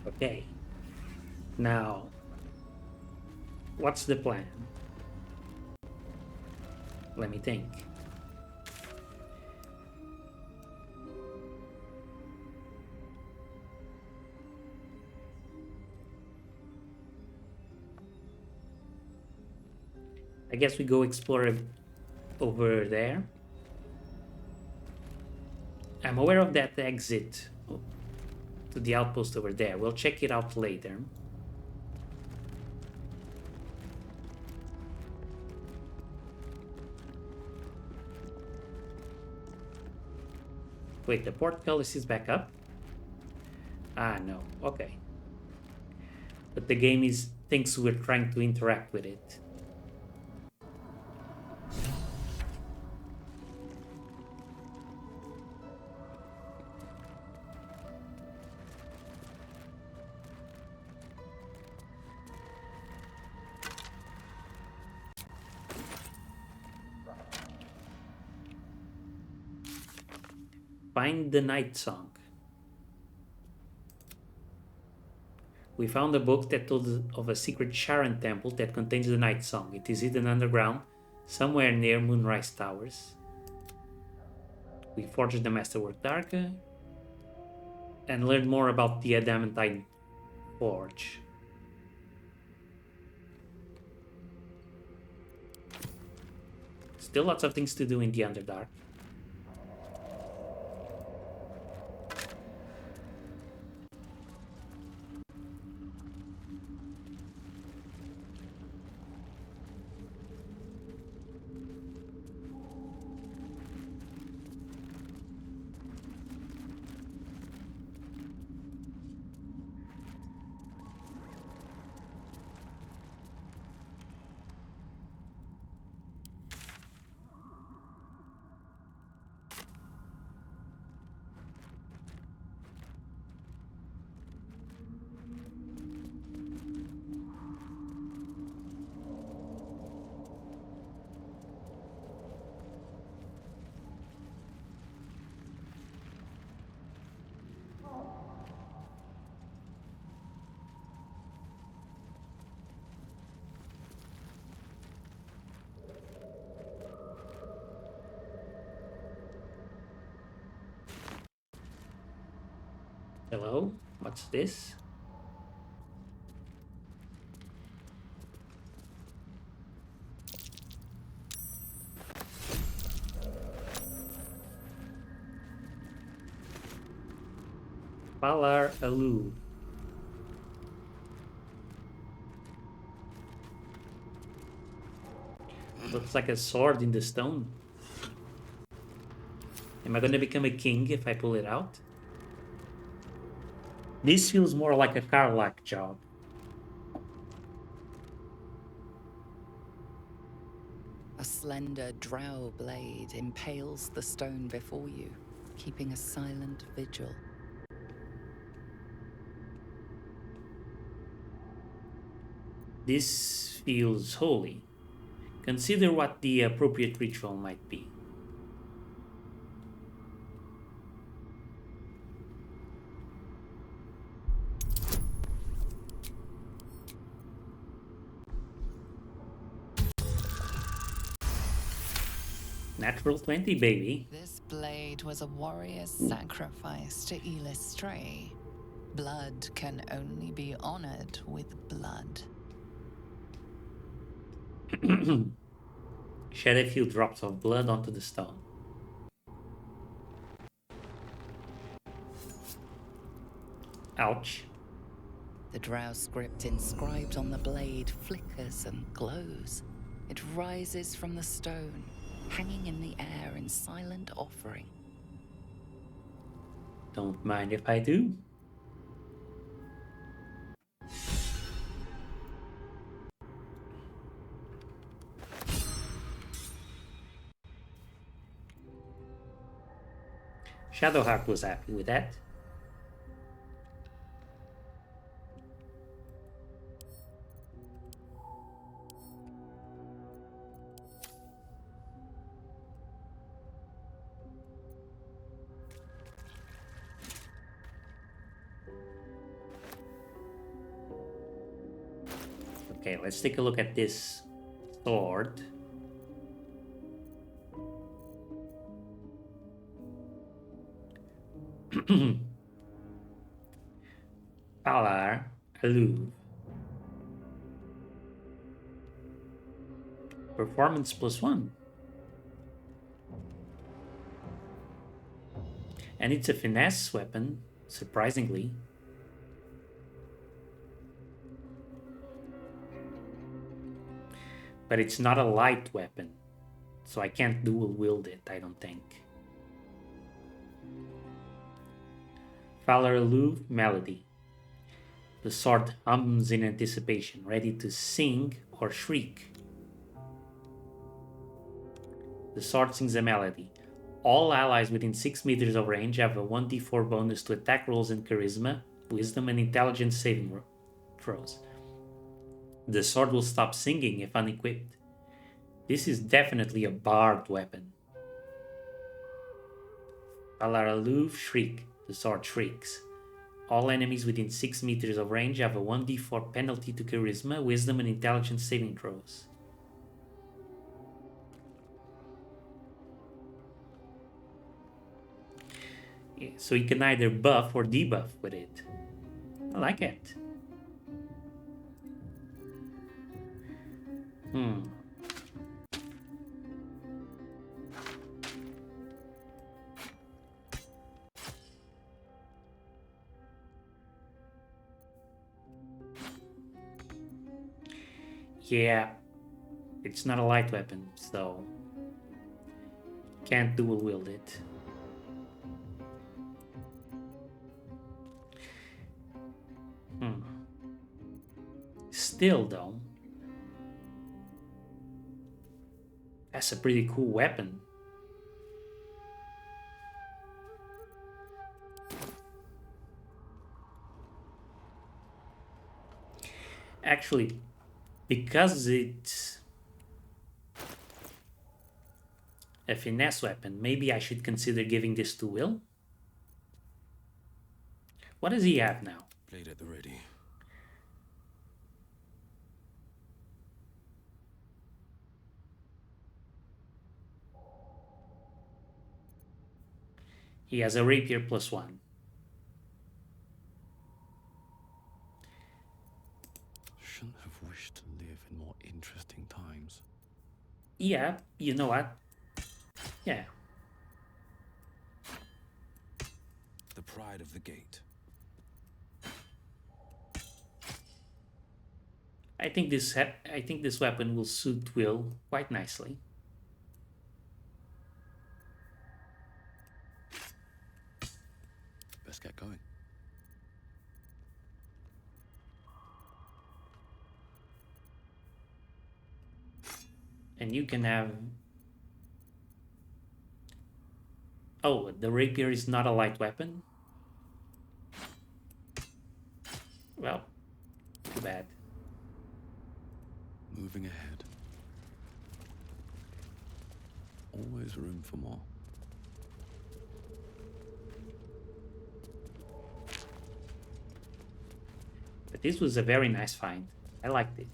Okay. Now, what's the plan? Let me think. I guess we go explore over there. I'm aware of that exit to the outpost over there. We'll check it out later. Wait, the portcullis is back up? Ah, no. Okay. But the game thinks we're trying to interact with it. Find the Night Song. We found a book that told of a secret Sharon temple that contains the Night Song. It is hidden underground, somewhere near Moonrise Towers. We forged the Masterwork Darka and learned more about the Adamantine Forge. Still lots of things to do in the Underdark. Hello? What's this? Palar Alu. Looks like a sword in the stone. Am I gonna become a king if I pull it out? This feels more like a Karlach job. A slender drow blade impales the stone before you, keeping a silent vigil. This feels holy. Consider what the appropriate ritual might be. Natural 20, baby. This blade was a warrior's sacrifice to Illustray. Blood can only be honored with blood. Shed a few drops of blood onto the stone. Ouch. The drow script inscribed on the blade flickers and glows. It rises from the stone, hanging in the air in silent offering. Don't mind if I do. Shadowheart was happy with that. Okay, let's take a look at this sword. Palar Aloof. Performance +1. And it's a finesse weapon, surprisingly. But it's not a light weapon, so I can't dual wield it, I don't think. Valor Aloof Melody. The sword hums in anticipation, ready to sing or shriek. The sword sings a melody. All allies within 6 meters of range have a 1d4 bonus to attack rolls and charisma, wisdom, and intelligence saving throws. The sword will stop singing if unequipped. This is definitely a bard weapon. Valar Aloof Shriek. The sword shrieks. All enemies within 6 meters of range have a 1d4 penalty to charisma, wisdom, and intelligence saving throws. Yeah, so you can either buff or debuff with it. I like it. Yeah, it's not a light weapon, so can't dual wield it. Still, though, that's a pretty cool weapon. Actually, because it's a finesse weapon, maybe I should consider giving this to Will. What does he have now? Blade at the ready. He has a rapier +1. Shouldn't have wished to live in more interesting times. Yeah, you know what? Yeah, The pride of the gate. I think this weapon will suit Will quite nicely. Best get going. And you can have... Oh, the rapier is not a light weapon? Well, too bad. Moving ahead. Always room for more. But this was a very nice find. I liked it.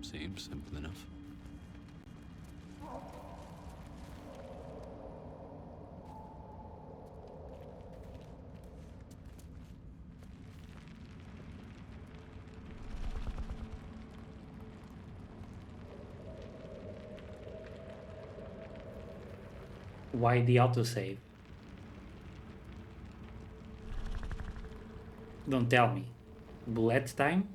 Seems simple enough. Why the autosave? Don't tell me. Bulette time?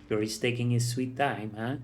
Sure, he's taking his sweet time, huh?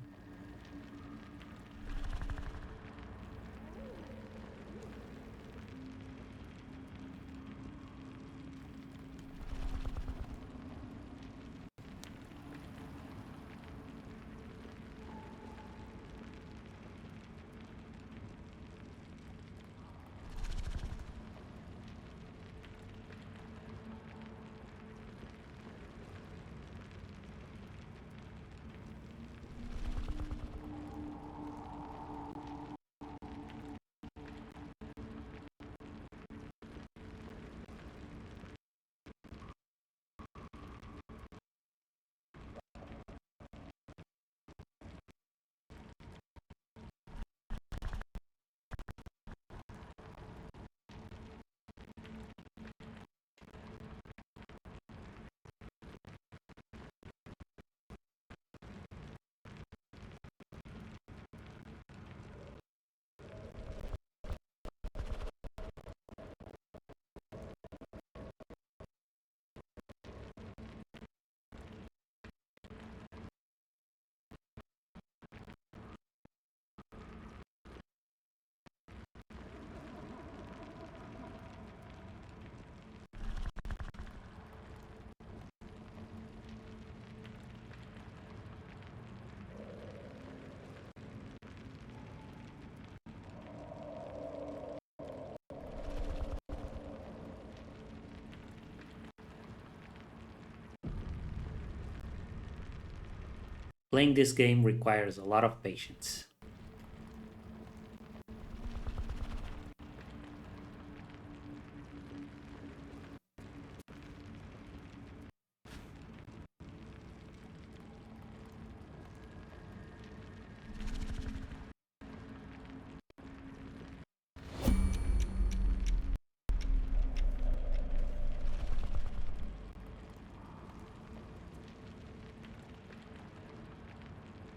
Playing this game requires a lot of patience.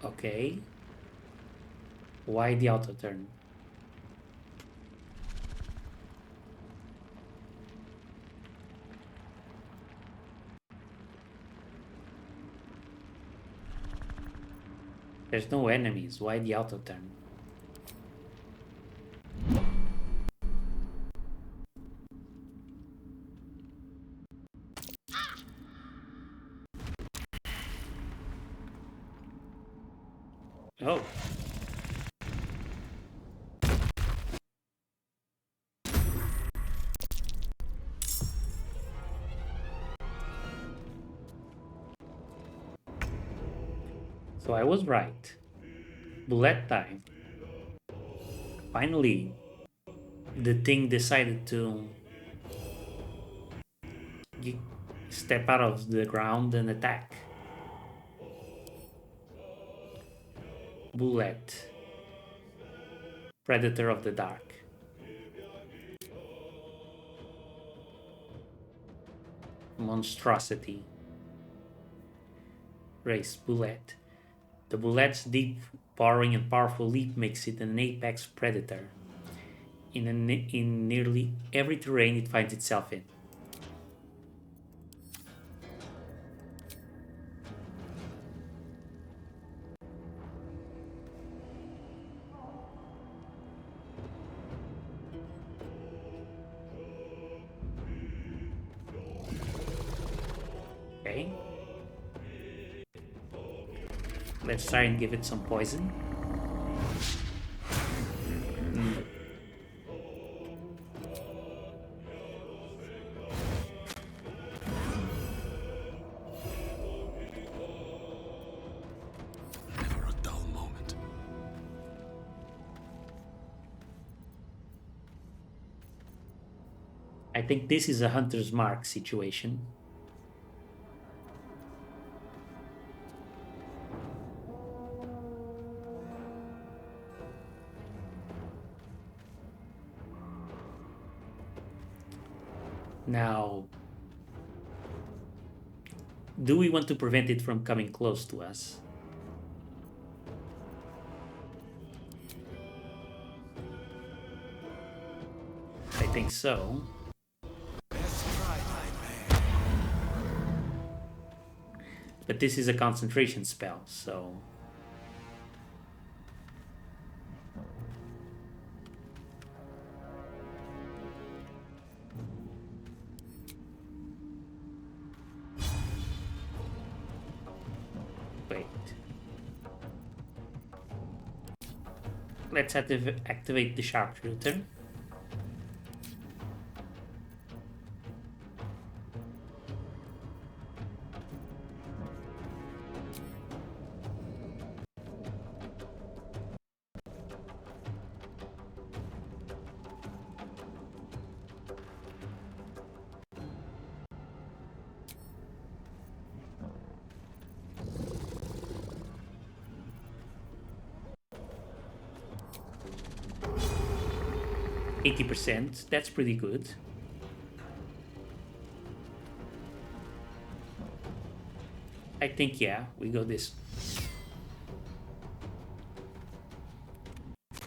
Okay. Why the auto turn? There's no enemies. Why the auto turn? Oh. So I was right. Bulette time. Finally, the thing decided to step out of the ground and attack. Bulette. Predator of the Dark. Monstrosity. Race Bulette. The Bulette's deep, burrowing and powerful leap makes it an apex predator in nearly every terrain it finds itself in. Okay. Let's try and give it some poison. Never a dull moment. I think this is a hunter's mark situation. Now, do we want to prevent it from coming close to us? I think so. But this is a concentration spell, so... Wait. Let's activate the sharpshooter. %. That's pretty good. I think, yeah, we go this.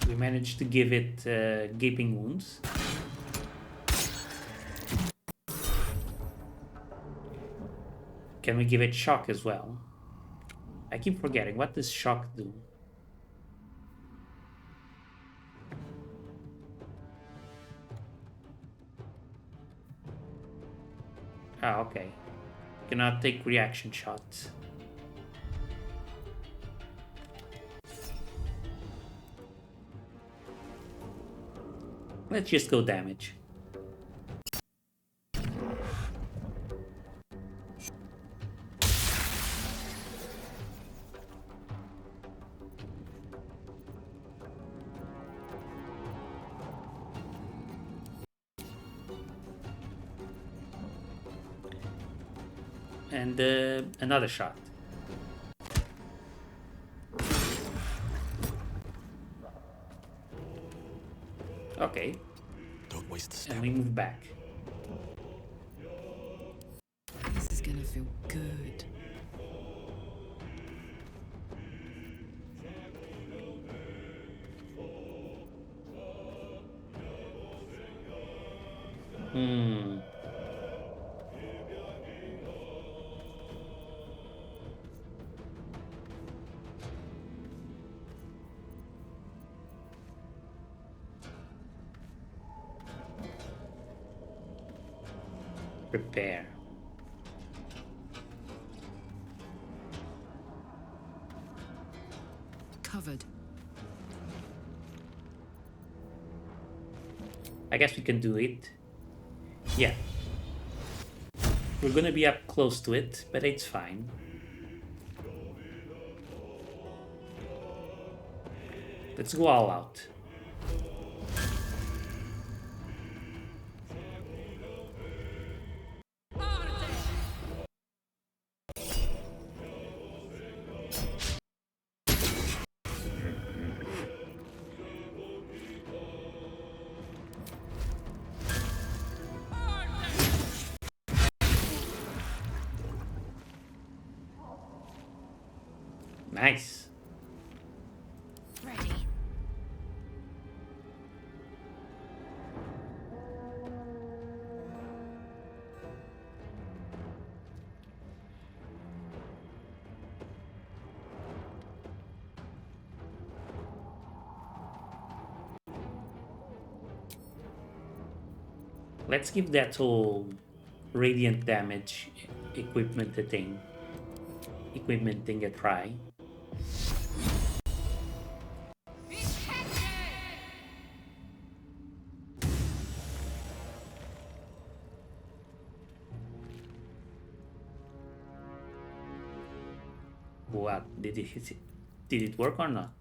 We managed to give it gaping wounds. Can we give it shock as well? I keep forgetting. What does shock do? Ah, okay. Cannot take reaction shots. Let's just go damage. And another shot. Okay. Don't waste a step. And we move back. This is gonna feel good. Prepare. Covered. I guess we can do it. Yeah. We're gonna be up close to it, but it's fine. Let's go all out. Nice. Ready. Let's give that whole radiant damage equipment thing a try. What did it hit? Did it work or not?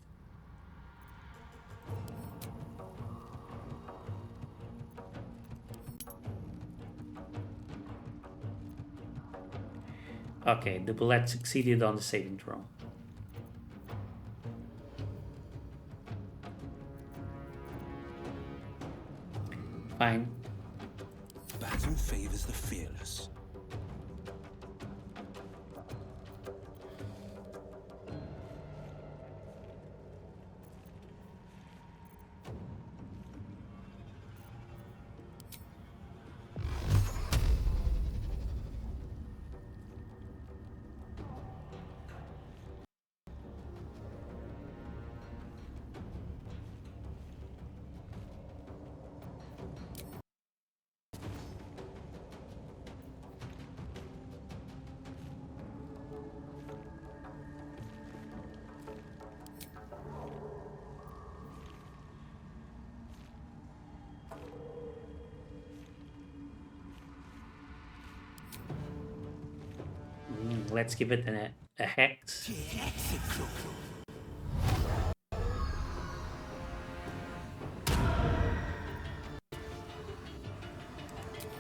Okay, the bullet succeeded on the saving throw. Fine. Battle favors the fearless. Let's give it a hex.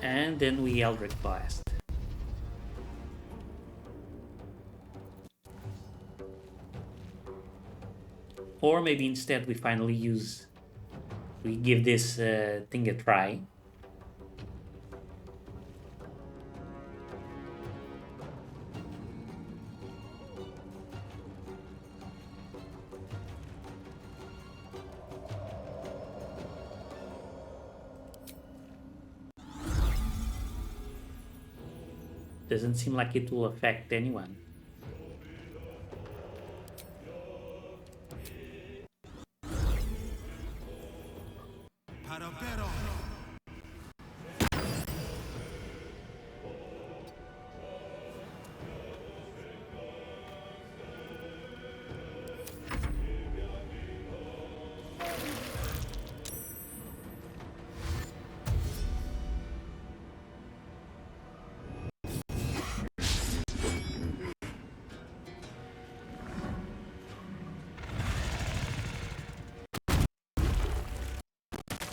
And then we Eldritch Blast. Or maybe instead we we give this thing a try. Doesn't seem like it will affect anyone.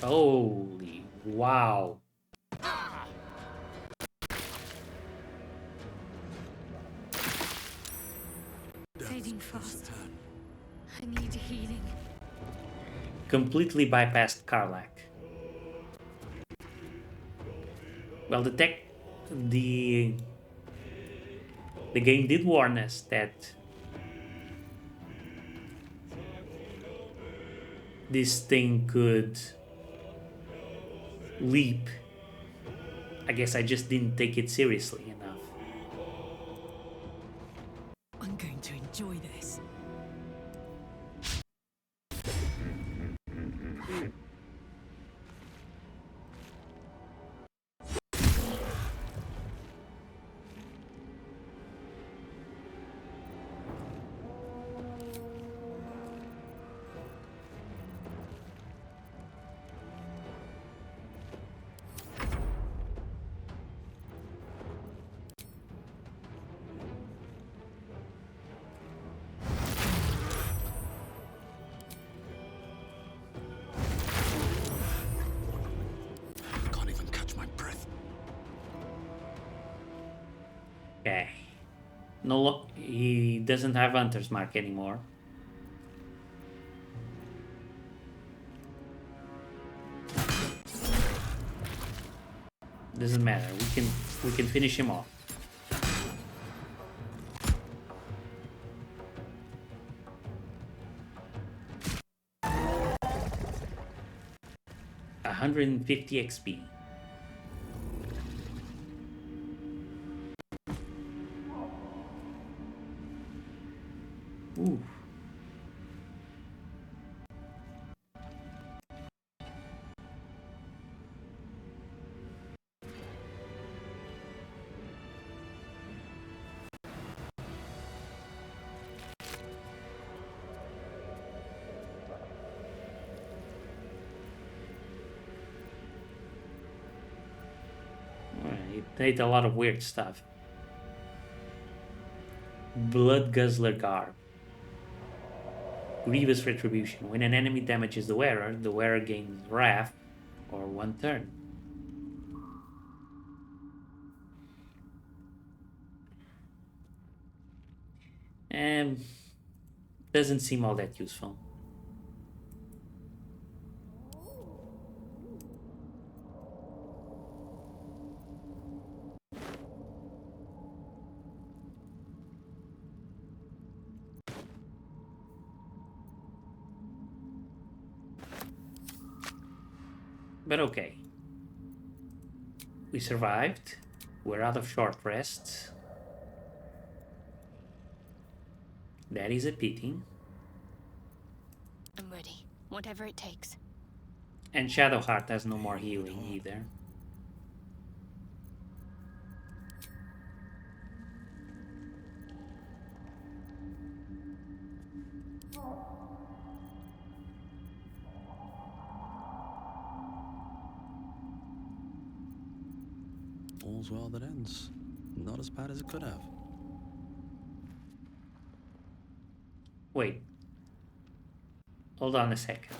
Holy wow. Fading fast. I need healing. Completely bypassed Karlach. Well, the game did warn us that this thing could leap. I guess I just didn't take it seriously enough. I'm going to enjoy this. Can't even catch my breath. Okay. No, he doesn't have Hunter's Mark anymore. Doesn't matter. We can finish him off. $150 XP. Ooh. It ate a lot of weird stuff. Blood Guzzler Garb. Grievous Retribution. When an enemy damages the wearer gains Wrath or 1 turn. And doesn't seem all that useful. But okay. We survived. We're out of short rests. That is a pity. I'm ready. Whatever it takes. And Shadowheart has no more healing either. All's well that ends. Not as bad as it could have. Wait. Hold on a second.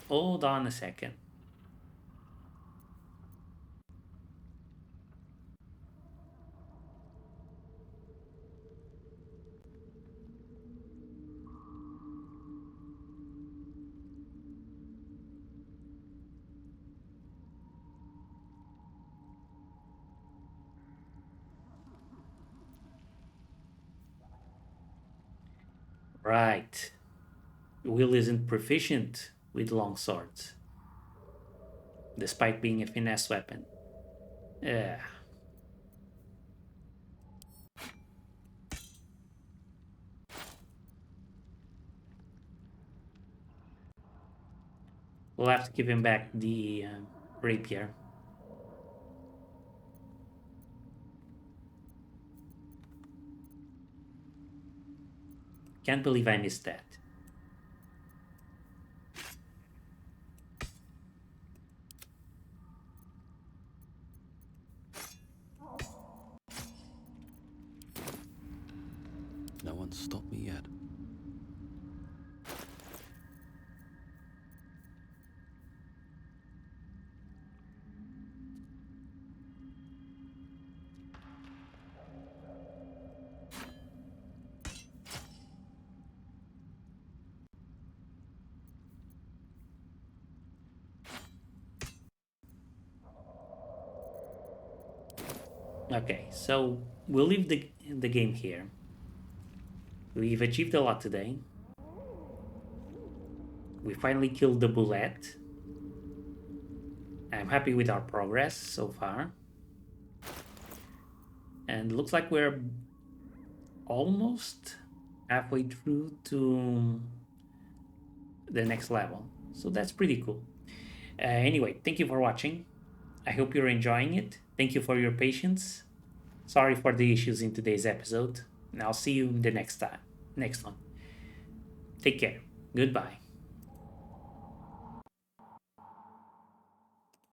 Hold on a second. Right. Will isn't proficient with long swords, despite being a finesse weapon. Yeah. We'll have to give him back the rapier. Can't believe I missed that. No one's stopped me yet. Okay, so we'll leave the game here. We've achieved a lot today. We finally killed the Bulette. I'm happy with our progress so far. And looks like we're almost halfway through to the next level. So that's pretty cool. Anyway, thank you for watching. I hope you're enjoying it. Thank you for your patience. Sorry for the issues in today's episode. And I'll see you in the next one. Take care. Goodbye.